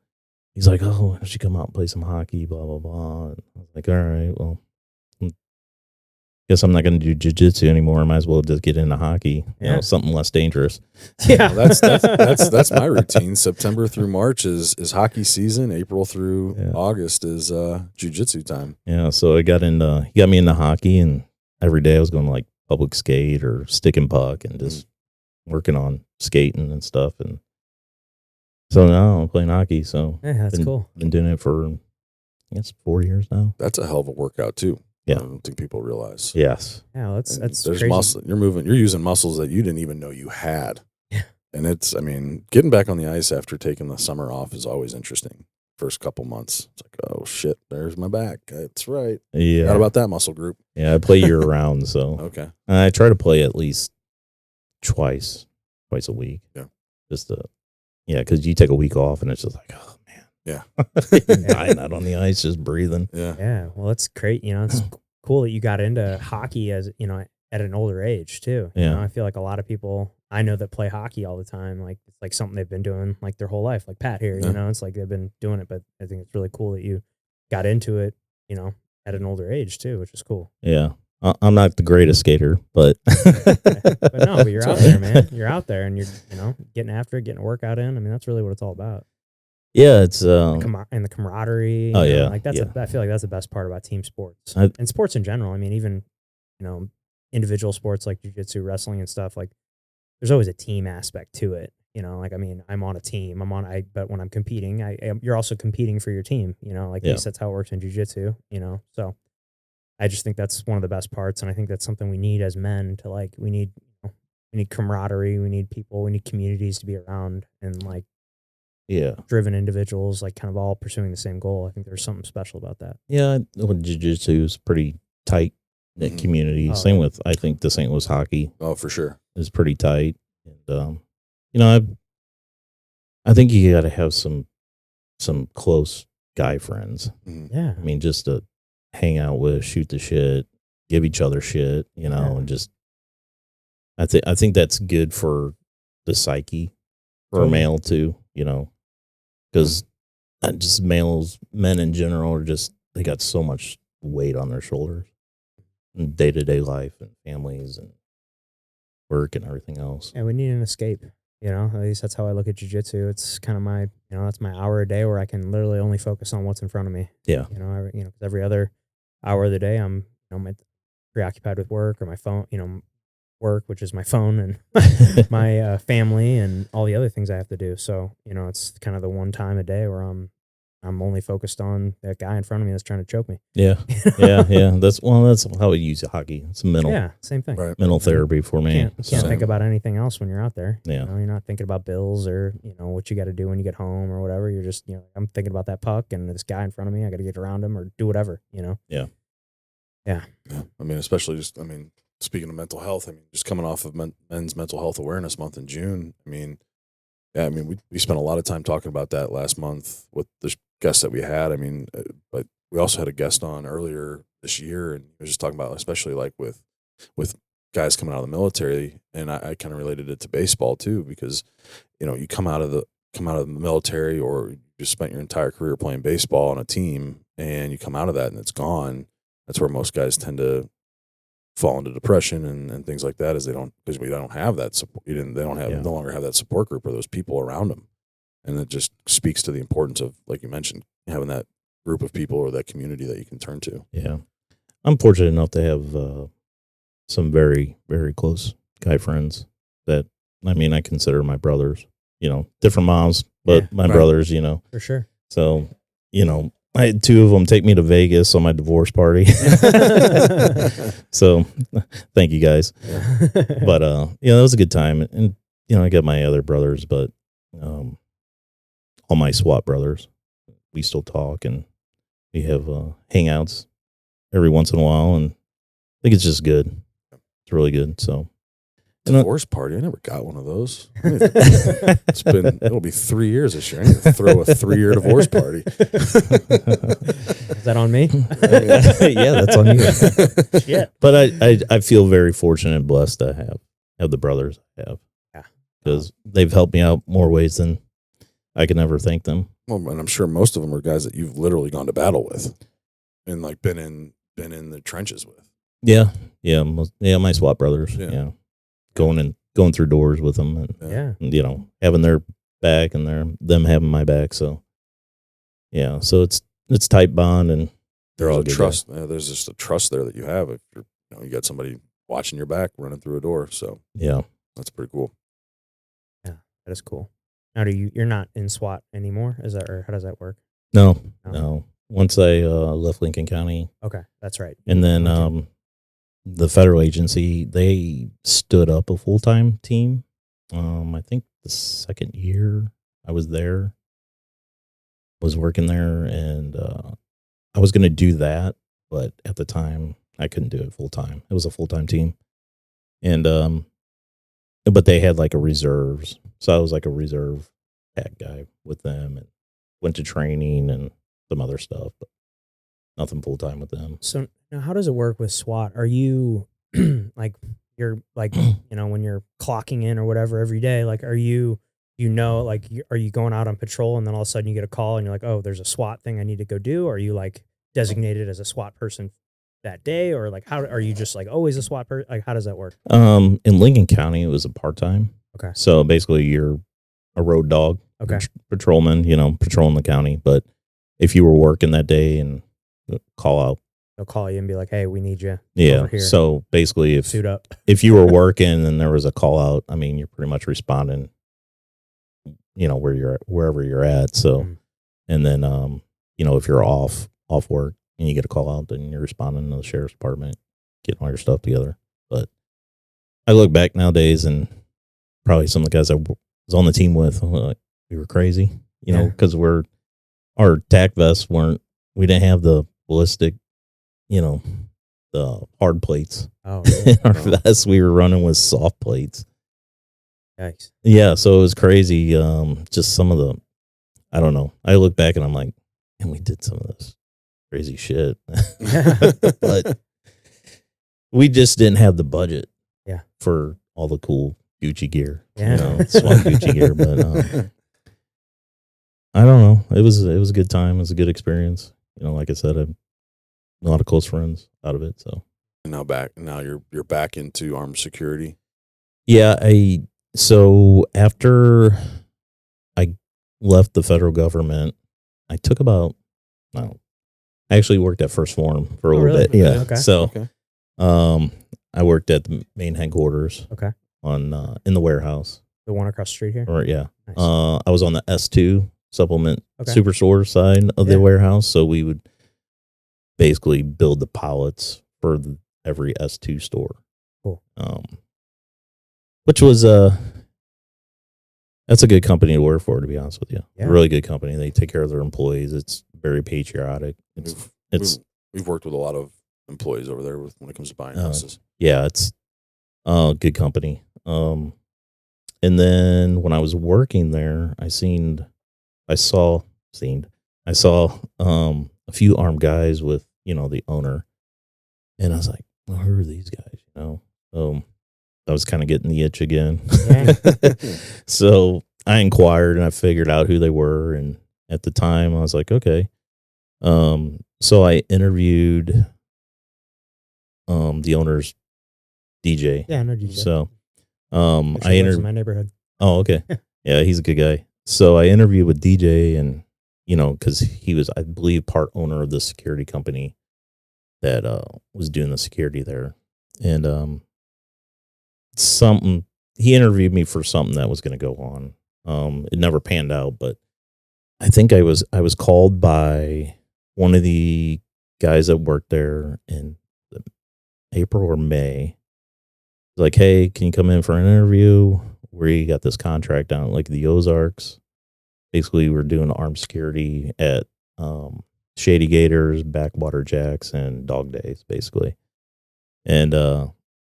he's like, oh, why don't you come out and play some hockey, blah, blah, blah. And I was like, all right, well, guess I'm not going to do jujitsu anymore. I might as well just get into hockey. You know, something less dangerous. Yeah, Well, that's my routine. September through March is hockey season. April through August is jujitsu time. Yeah, so he got me into hockey, and every day I was going to like public skate or stick and puck and just working on skating and stuff. And so now I'm playing hockey. So that's cool. Been doing it for, I guess, 4 years now. That's a hell of a workout too. Yeah. I don't think people realize. Yes. Yeah, that's there's crazy. muscle. You're using muscles that you didn't even know you had. Yeah. And getting back on the ice after taking the summer off is always interesting. First couple months, it's like, oh shit, there's my back. That's right. Yeah. Not about that muscle group. Yeah, I play year round, so Okay. I try to play at least twice a week. Yeah. Just because you take a week off and it's just like, oh man. Yeah. Dying out on the ice, just breathing. Yeah. Yeah. Well, it's great. You know, it's cool that you got into hockey at an older age too. Yeah. You know, I feel like a lot of people I know that play hockey all the time, like it's like something they've been doing like their whole life, like Pat here, you know, it's like they've been doing it, but I think it's really cool that you got into it, you know, at an older age too, which is cool. Yeah. I'm not the greatest skater, but but you're out there, man. You're out there and you're, getting after it, getting a workout in. I mean, that's really what it's all about. Yeah, it's and the camaraderie. Oh yeah, like that's I feel like that's the best part about team sports and sports in general. I mean, even individual sports like jiu-jitsu, wrestling, and stuff. Like, there's always a team aspect to it. You know, like, I mean, I'm on a team. But when I'm competing, you're also competing for your team. You know, like at least that's how it works in jiu-jitsu. You know, so I just think that's one of the best parts, and I think that's something we need as men to like. We need camaraderie. We need people. We need communities to be around, and like. Yeah, driven individuals, like kind of all pursuing the same goal. I think there's something special about that. Yeah, jiu-jitsu is pretty tight knit community. Same with, I think the St. Louis hockey. Oh, for sure, is pretty tight. And I think you got to have some close guy friends. Yeah, I mean, just to hang out with, shoot the shit, give each other shit, and just. I think that's good for the psyche for a male too. Because just men in general are just, they got so much weight on their shoulders in day-to-day life and families and work and everything else. Yeah, we need an escape, at least that's how I look at jiu-jitsu. It's kind of my, that's my hour a day where I can literally only focus on what's in front of me. Yeah. Because every other hour of the day I'm, preoccupied with work or my phone, work, which is my phone, and my family and all the other things I have to do. So, it's kind of the one time a day where I'm only focused on that guy in front of me that's trying to choke me. Yeah. Yeah. That's how I use hockey. It's mental. Yeah. Same thing. Right. Mental therapy for me. You can't think about anything else when you're out there. Yeah. You're not thinking about bills or, what you got to do when you get home or whatever. You're just, I'm thinking about that puck and this guy in front of me. I got to get around him or do whatever, Yeah. Yeah. I mean, especially speaking of mental health, just coming off of Men's Mental Health Awareness Month in June, we spent a lot of time talking about that last month with the guests that we had. But we also had a guest on earlier this year, and we were just talking about, especially like with guys coming out of the military, and I kind of related it to baseball too, because you come out of the military, or you just spent your entire career playing baseball on a team, and you come out of that and it's gone. That's where most guys tend to fall into depression and things like that, because we don't have that support. No longer have that support group or those people around them, and it just speaks to the importance of, like you mentioned, having that group of people or that community that you can turn to. Yeah, I'm fortunate enough to have some very, very close guy friends that I consider my brothers. Different moms, but my brothers. For sure. So I had two of them take me to Vegas on my divorce party. So thank you guys. But, it was a good time. And, I got my other brothers, but all my SWAT brothers, we still talk and we have hangouts every once in a while. And I think it's just good. It's really good. So. Divorce party. I never got one of those. It'll be 3 years this year. I need to throw a 3-year divorce party. Is that on me? Yeah, that's on you. Yeah. But I feel very fortunate and blessed to have the brothers I have. Yeah. Because they've helped me out more ways than I can ever thank them. Well, and I'm sure most of them are guys that you've literally gone to battle with and like been in the trenches with. Yeah, yeah, my SWAT brothers. Yeah. Yeah, going through doors with them, and having their back and them having my back. So yeah, so it's tight bond, and they're There's all a good trust. There's just a trust there that you have if you're, you got somebody watching your back running through a door. So Yeah. that's pretty cool. Yeah, that is cool. Now, you're not in SWAT anymore? Is that, or how does that work? No. Once I left Lincoln County, Okay, that's right. and then Okay. the federal agency, they stood up a full-time team. I think the second year I was there, was working there, and I was going to do that, but at the time I couldn't do it full time. It was a full-time team, and but they had like a reserves, so I was like a reserve tech guy with them, and went to training and some other stuff, but nothing full-time with them. So now, how does it work with SWAT? Are you like, you're like, when you're clocking in or whatever every day, like, are you, like, are you going out on patrol and then all of a sudden you get a call and you're like, oh, there's a SWAT thing I need to go do? Or are you like designated as a SWAT person that day? Or like, how are you just like always a SWAT person? Like, how does that work? In Lincoln County, it was a part-time. Okay. So basically you're a road dog, Okay. patrolman, patrolling the county. But if you were working that day and call out, They'll call you and be like, hey, we need you yeah. over here. So basically Suit up. if you were working and there was a call out, I mean, you're pretty much responding, wherever you're at. So, and then, if you're off work and you get a call out, then you're responding to the sheriff's department, getting all your stuff together. But I look back nowadays, and probably some of the guys I was on the team with, we were crazy, because our tack vests we didn't have the ballistic, the hard plates. Oh, really? Our vests, we were running with soft plates. Yikes. Yeah, so it was crazy. Just some of the, I don't know. I look back and I'm like, and we did some of this crazy shit. But we just didn't have the budget for all the cool Gucci gear. Yeah. SWAT Gucci gear. But I don't know. It was a good time. It was a good experience. Like I said, I have a lot of close friends out of it. So And now you're back into armed security. yeah, so after I left the federal government, I took I actually worked at First Form for a little really? bit. Yeah. Okay. So, Okay. I worked at the main headquarters. Okay. In the warehouse. The one across the street here? Or yeah. Nice. I was on the S2 supplement Okay. superstore side of Yeah. the warehouse. So we would basically build the pallets for every S2 store. Cool. Which was that's a good company to work for, to be honest with you. Yeah. A really good company. They take care of their employees. It's very patriotic. We've worked with a lot of employees over there when it comes to buying Oh. houses. Yeah, it's good company. And then when I was working there, I saw a few armed guys with, the owner. And I was like, well, who are these guys? I was kind of getting the itch again. Yeah. So I inquired and I figured out who they were. And at the time I was like, okay. So I interviewed the owner's DJ. Yeah, I know DJ. So Actually I lives in interviewed. my neighborhood. Oh, okay. Yeah, he's a good guy. So I interviewed with DJ, and because he was, I believe, part owner of the security company that was doing the security there, and he interviewed me for something that was going to go on. It never panned out, but I think I was called by one of the guys that worked there in April or May. Like, hey, can you come in for an interview? We got this contract down like the Ozarks. Basically, we're doing armed security at Shady Gators, Backwater Jacks, and Dog Days, basically. And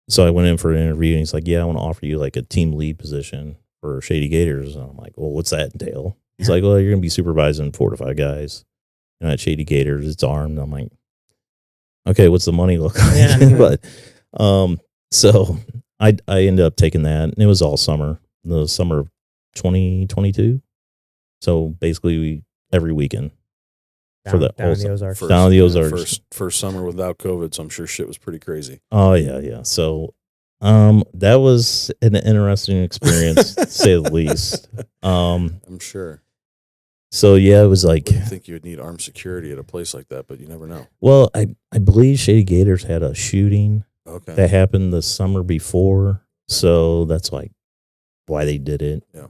so I went in for an interview, and he's like, yeah, I want to offer you like a team lead position for Shady Gators. And I'm like, well, what's that entail? He's like, well, you're going to be supervising 4 to 5 guys. At Shady Gators, it's armed. I'm like, okay, what's the money look like? Yeah. But so I ended up taking that, and it was all summer, the summer of 2022. So basically, every weekend for the down in the Ozarks. Down in the Ozarks. First summer without COVID, so I'm sure shit was pretty crazy. Oh yeah. So, that was an interesting experience, to say the least. I'm sure. So yeah, it was like, I think you would need armed security at a place like that, but you never know. well, I believe Shady Gators had a shooting Okay. that happened the summer before, so that's like why they did it. Yeah.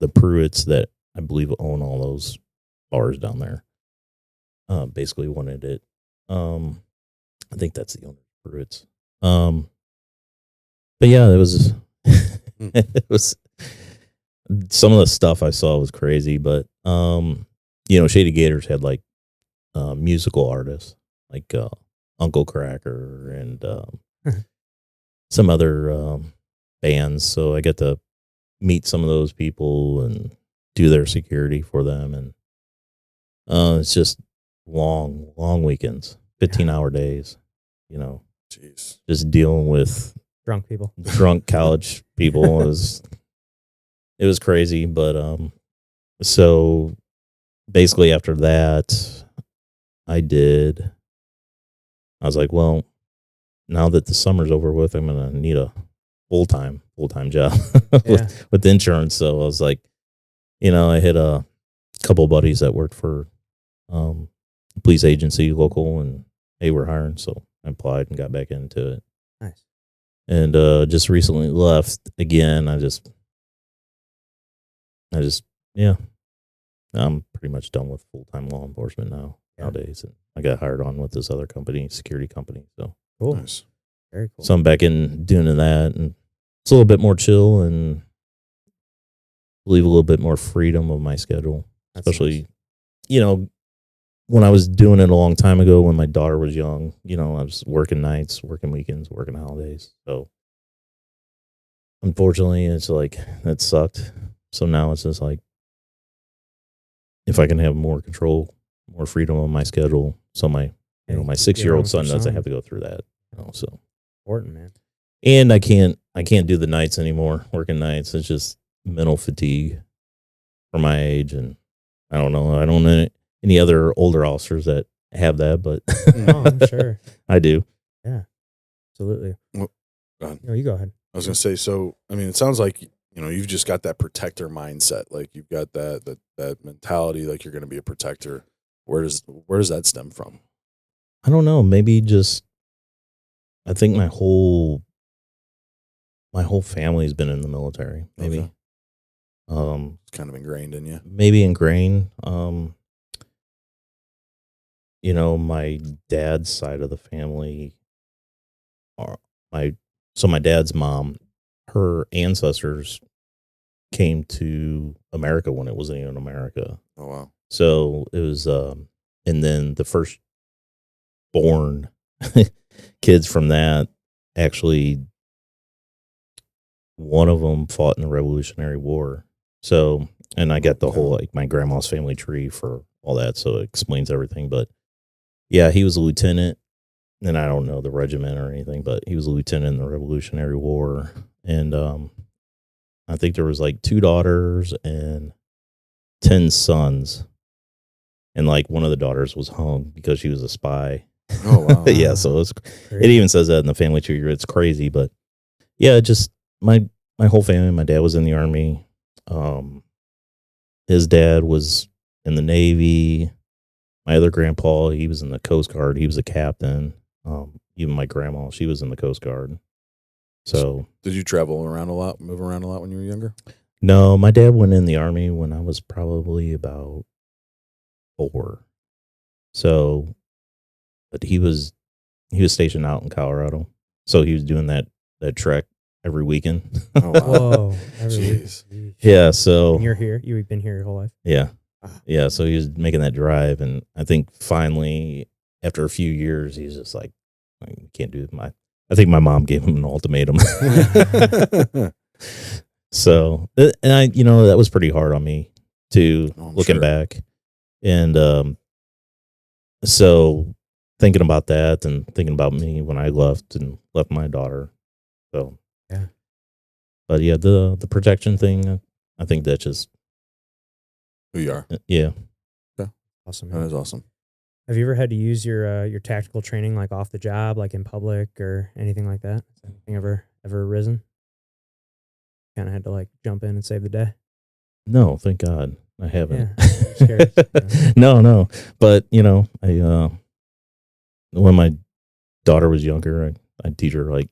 The Pruitts that I believe own all those bars down there, basically wanted it. I think that's the owner of Pruitts. But yeah, it was it was some of the stuff I saw was crazy, but Shady Gators had like musical artists like Uncle Cracker and some other bands. So I get to meet some of those people and do their security for them, and it's just long weekends, 15-hour days. Jeez. Just dealing with drunk college people it was crazy. But so basically after that, I was like, well, now that the summer's over with, I'm gonna need a full-time job with insurance. So I was like, I hit a couple of buddies that worked for a police agency local, and they were hiring, so I applied and got back into it. Nice. And just recently left again. I just I'm pretty much done with full-time law enforcement nowadays, and I got hired on with this other company, security company. So cool. Nice. Very cool. So I'm back in doing that, and it's a little bit more chill and leave a little bit more freedom of my schedule. That's Especially, when I was doing it a long time ago when my daughter was young, I was working nights, working weekends, working holidays. So unfortunately, it's like that sucked. So now it's just like, if I can have more control, more freedom on my schedule, so my my 6-year-old son doesn't have to go through that. So important, man. And I can't do the nights anymore. Working nights, it's just mental fatigue for my age, and I don't know any other older officers that have that, but Oh, I'm sure. I do. Yeah, absolutely. Well, go ahead. You go ahead. I was gonna say, so I mean, it sounds like you've just got that protector mindset. Like you've got that mentality, like you're gonna be a protector. Where does that stem from? I don't know. Maybe just I think my whole family's been in the military. Maybe. Okay. It's kind of ingrained in you. Maybe ingrained. My dad's side of the family my dad's mom, her ancestors came to America when it wasn't even America. Oh wow. So it was and then the first born kids from that, actually one of them fought in the Revolutionary War. So, and I got the whole, like, my grandma's family tree for all that, so it explains everything. But yeah, he was a lieutenant, and I don't know the regiment or anything, but he was a lieutenant in the Revolutionary War. And I think there was like 2 daughters and 10 sons. And like one of the daughters was hung because she was a spy. Oh wow. Yeah, so it even says that in the family tree. It's crazy, but yeah, just my whole family. My dad was in the Army. His dad was in the Navy. My other grandpa, he was in the Coast Guard. He was a captain. Even my grandma, she was in the Coast Guard. So, did you travel around a lot, move around a lot when you were younger? No, my dad went in the Army when I was probably about 4. So, but he was stationed out in Colorado. So he was doing that trek every weekend. Oh wow. Whoa. Jeez. Yeah, so And you're here? You've been here your whole life? yeah. Wow. Yeah, so he was making that drive, and I think finally after a few years he's just like, I can't do it. I think my mom gave him an ultimatum. So, and I, that was pretty hard on me too, looking back. And so thinking about that and thinking about me when I left my daughter. So, yeah. But yeah, the protection thing, I think that's just who you are. Yeah. Yeah. Awesome. That Man. is awesome. Have you ever had to use your tactical training like off the job, like in public or anything like that? Has anything ever arisen? Kind of had to like jump in and save the day. No, thank God I haven't. Yeah, just curious, yeah. No. But I when my daughter was younger, I'd teach her like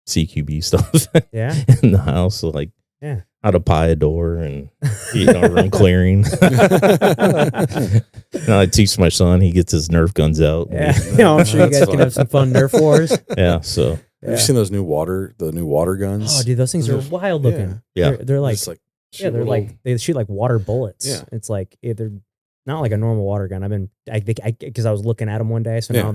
CQB stuff Yeah, in the house, so like yeah. how to pie a door and room clearing. And I teach my son; he gets his Nerf guns out. Yeah, I'm sure you That's guys can fun. have some fun Nerf wars. Yeah. So Have Yeah. you seen those the new water guns? Oh, dude, those things are wild looking. Yeah. They're like, Just, yeah, they're shoot like little- they shoot like water bullets. Yeah. It's like they're not like a normal water gun. Because I was looking at them one day, so Yeah.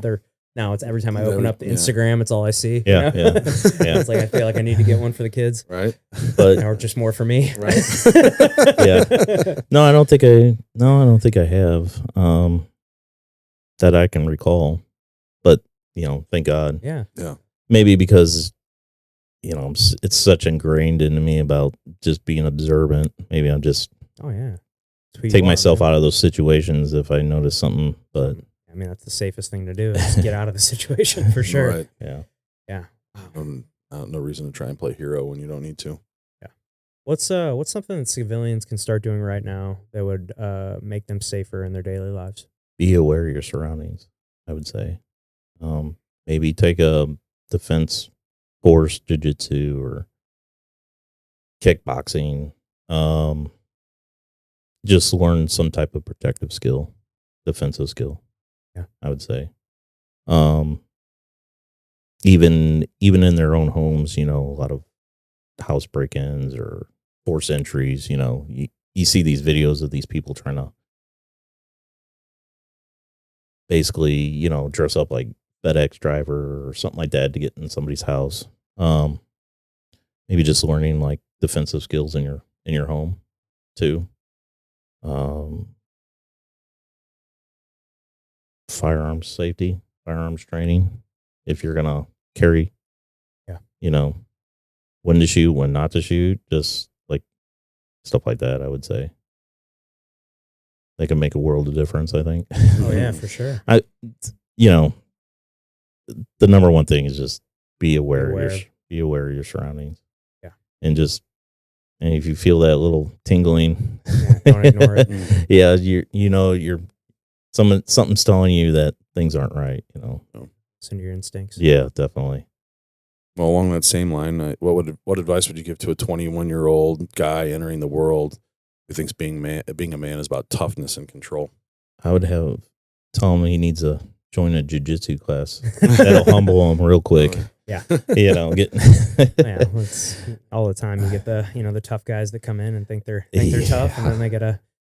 now it's every time I They're- open up the yeah. Instagram, it's all I see. Yeah, you know? yeah, yeah. It's like I feel like I need to get one for the kids, right? but or just more for me. Right. Yeah. No, I don't think I have that I can recall. But thank God. Yeah. Maybe because it's such ingrained into me about just being observant. Maybe I'm just Oh yeah. That's who you take are, myself man. out of those situations if I notice something. But I mean, that's the safest thing to do is get out of the situation for sure. Right. yeah, No reason to try and play hero when you don't need to. What's something that civilians can start doing right now that would make them safer in their daily lives? be aware of your surroundings. I would say, maybe take a defense course, jiu-jitsu or kickboxing. Just learn some type of protective skill, defensive skill. Yeah. I would say. Even in their own homes, a lot of house break-ins or forced entries. You see these videos of these people trying to basically, dress up like FedEx driver or something like that to get in somebody's house. Maybe just learning like defensive skills in your home too. Firearms safety, firearms training. If you're gonna carry, Yeah. When to shoot, when not to shoot, just like stuff like that. I would say they can make a world of difference. I think. Oh yeah, for sure. The number one thing is just be aware Aware. of your surroundings. Yeah. And if you feel that little tingling, Yeah, don't ignore it. yeah, you're something's telling you that things aren't right. Listen to your instincts. Yeah, definitely. Well, along that same line, what advice would you give to a 21-year-old guy entering the world who thinks being a man is about toughness and control? I would tell him he needs to join a jiu-jitsu class. That'll humble him real quick. Yeah. Get Yeah, it's all the time you get the tough guys that come in and think they're tough, and then they get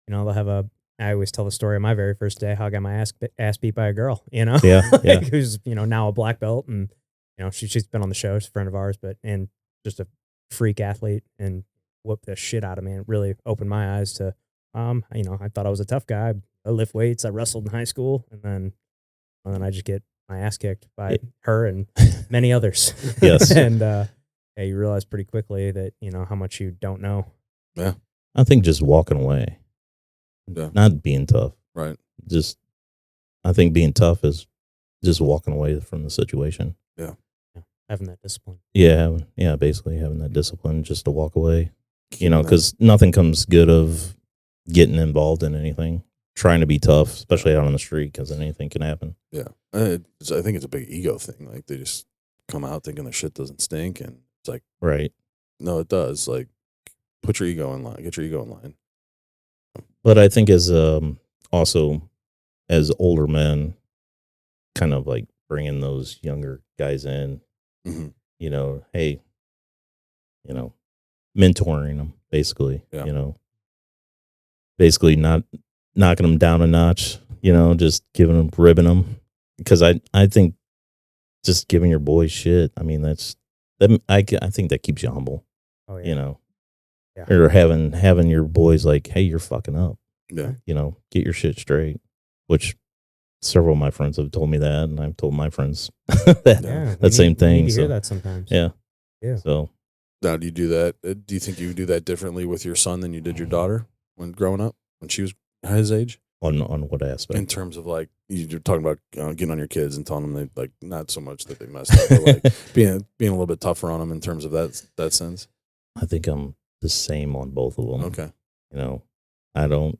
they'll have I always tell the story of my very first day how I got my ass beat by a girl, Yeah. like, who's now a black belt, and she's been on the show, she's a friend of ours, and just a freak athlete, and whooped the shit out of me, and it really opened my eyes to I thought I was a tough guy. I lift weights, I wrestled in high school, and then I just get my ass kicked by her and many others. Yes. And you realize pretty quickly that how much you don't know. Yeah. I think just walking away. Yeah. Not being tough. Right. I think being tough is just walking away from the situation. Yeah. Having that discipline. Yeah, basically having that discipline just to walk away. Because nothing comes good of getting involved in anything. Trying to be tough, especially out on the street, because anything can happen. Yeah. I think it's a big ego thing. Like, they just come out thinking their shit doesn't stink, and it's like, Right. no, it does. Like, put your ego in line. Get your ego in line. But I think as also as older men, kind of like bringing those younger guys in, Mm-hmm. Hey, mentoring them basically, Yeah. Basically not knocking them down a notch, just ribbing them. Because I think just giving your boys shit, I mean, I think that keeps you humble, Oh yeah. Yeah. or having your boys like, hey, you're fucking up. Yeah. Get your shit straight, which several of my friends have told me that, and I've told my friends Yeah. that same thing. We need to So hear that sometimes. yeah. Yeah. So Now, do you do that? Do you think you would do that differently with your son than you did your daughter when growing up, when she was his age? On what aspect? In terms of like you're talking about getting on your kids and telling them they like not so much that they messed up, but like being a little bit tougher on them in terms of that sense. I think I'm the same on both of them. Okay. You know, I don't.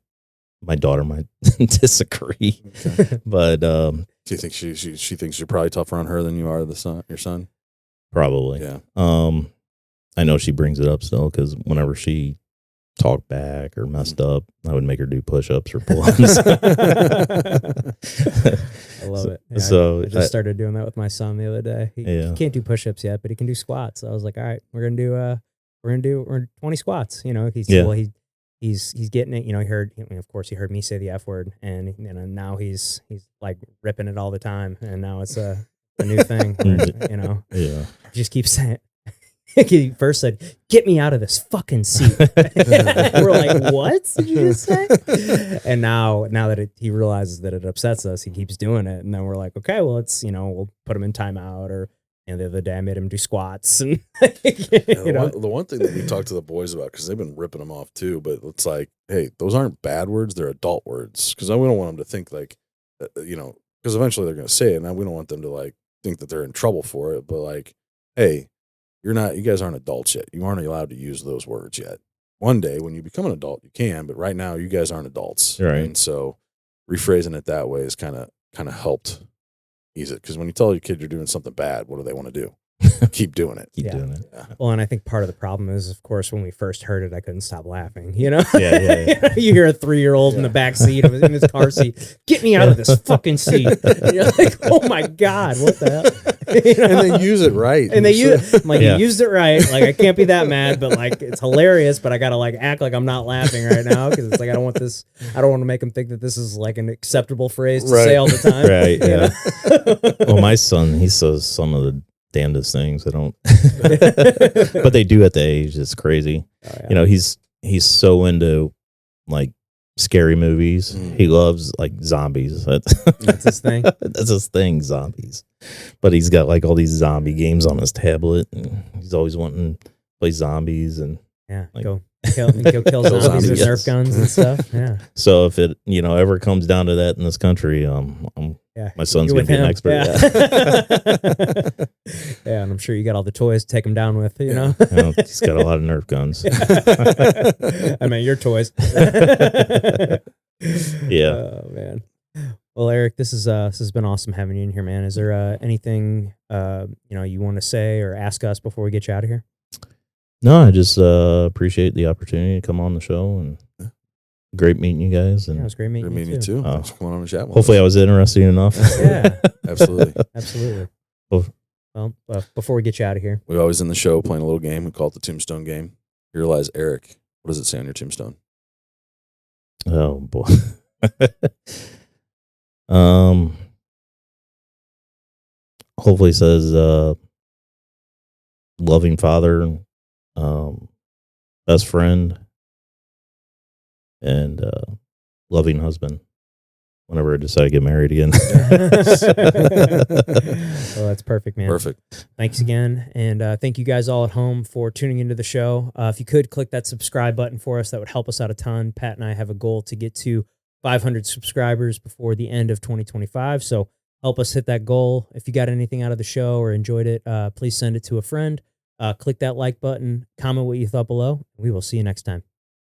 My daughter might disagree, Okay. but Do you think she thinks you're probably tougher on her than you are your son? probably. Yeah. I know she brings it up still because whenever she talked back or messed up, I would make her do push-ups or pull-ups. I love it. Yeah, So I just started doing that with my son the other day. He can't do push-ups yet, but he can do squats. So I was like, all right, we're gonna do 20 squats. You know, he's getting it. You know, of course he heard me say the F word, and you know now he's like ripping it all the time, and now it's a new thing. You know, yeah. Just keep saying it. He first said, "Get me out of this fucking seat." We're like, "What did you just say?" And now that he realizes that it upsets us, he keeps doing it. And then we're like, "Okay, well, we'll put him in timeout." Or the other day, I made him do squats. And the one thing that we talked to the boys about, because they've been ripping them off too, but it's like, hey, those aren't bad words; they're adult words. Because we don't want them to think like, because eventually they're going to say it, and we don't want them to like think that they're in trouble for it. But like, hey. You guys aren't adults yet. You aren't allowed to use those words yet. One day when you become an adult, you can, but right now you guys aren't adults. Right. And so rephrasing it that way is kind of helped ease it. Because when you tell your kid you're doing something bad, what do they want to do? Keep doing it. Keep doing it. Yeah. Well, and I think part of the problem is, of course, when we first heard it, I couldn't stop laughing. You know, Yeah. You hear a 3-year-old in the back seat of in his car seat, "Get me out of this fucking seat!" And you're like, "Oh my god, what the hell?" You know? And they use it right. And you used it right. Like I can't be that mad, but like it's hilarious. But I gotta like act like I'm not laughing right now because it's like I don't want to make him think that this is like an acceptable phrase to say all the time. Right. Yeah. Well, my son, he says some of the damnedest things. I don't, but they do at the age. It's crazy. Oh, yeah. You know, he's so into like scary movies. He loves like zombies. That's his thing. That's his thing, zombies. But he's got like all these zombie games on his tablet, and he's always wanting to play zombies and like, go kill zombies with Nerf guns and stuff. Yeah. So if it ever comes down to that in this country, my son's gonna be an expert. Yeah. Yeah, and I'm sure you got all the toys to take him down with. You know, he's got a lot of Nerf guns. I mean, your toys. Yeah. Oh man. Well, Eric, this has been awesome having you in here, man. Is there anything you want to say or ask us before we get you out of here? No, I just appreciate the opportunity to come on the show, and great meeting you guys. And it was great meeting you too. Thanks for coming on the chat. Hopefully, I was interesting enough. Yeah, absolutely. Well, before we get you out of here, we always end the show playing a little game. We call it the Tombstone game. You realize, Eric, what does it say on your tombstone? Oh boy. Hopefully it says loving father, best friend, and loving husband whenever I decide to get married again. Well, that's perfect, man. Perfect. Thanks again. And thank you guys all at home for tuning into the show. If you could click that subscribe button for us, that would help us out a ton. Pat and I have a goal to get to 500 subscribers before the end of 2025. So help us hit that goal. If you got anything out of the show or enjoyed it, please send it to a friend. Click that like button, comment what you thought below. We will see you next time.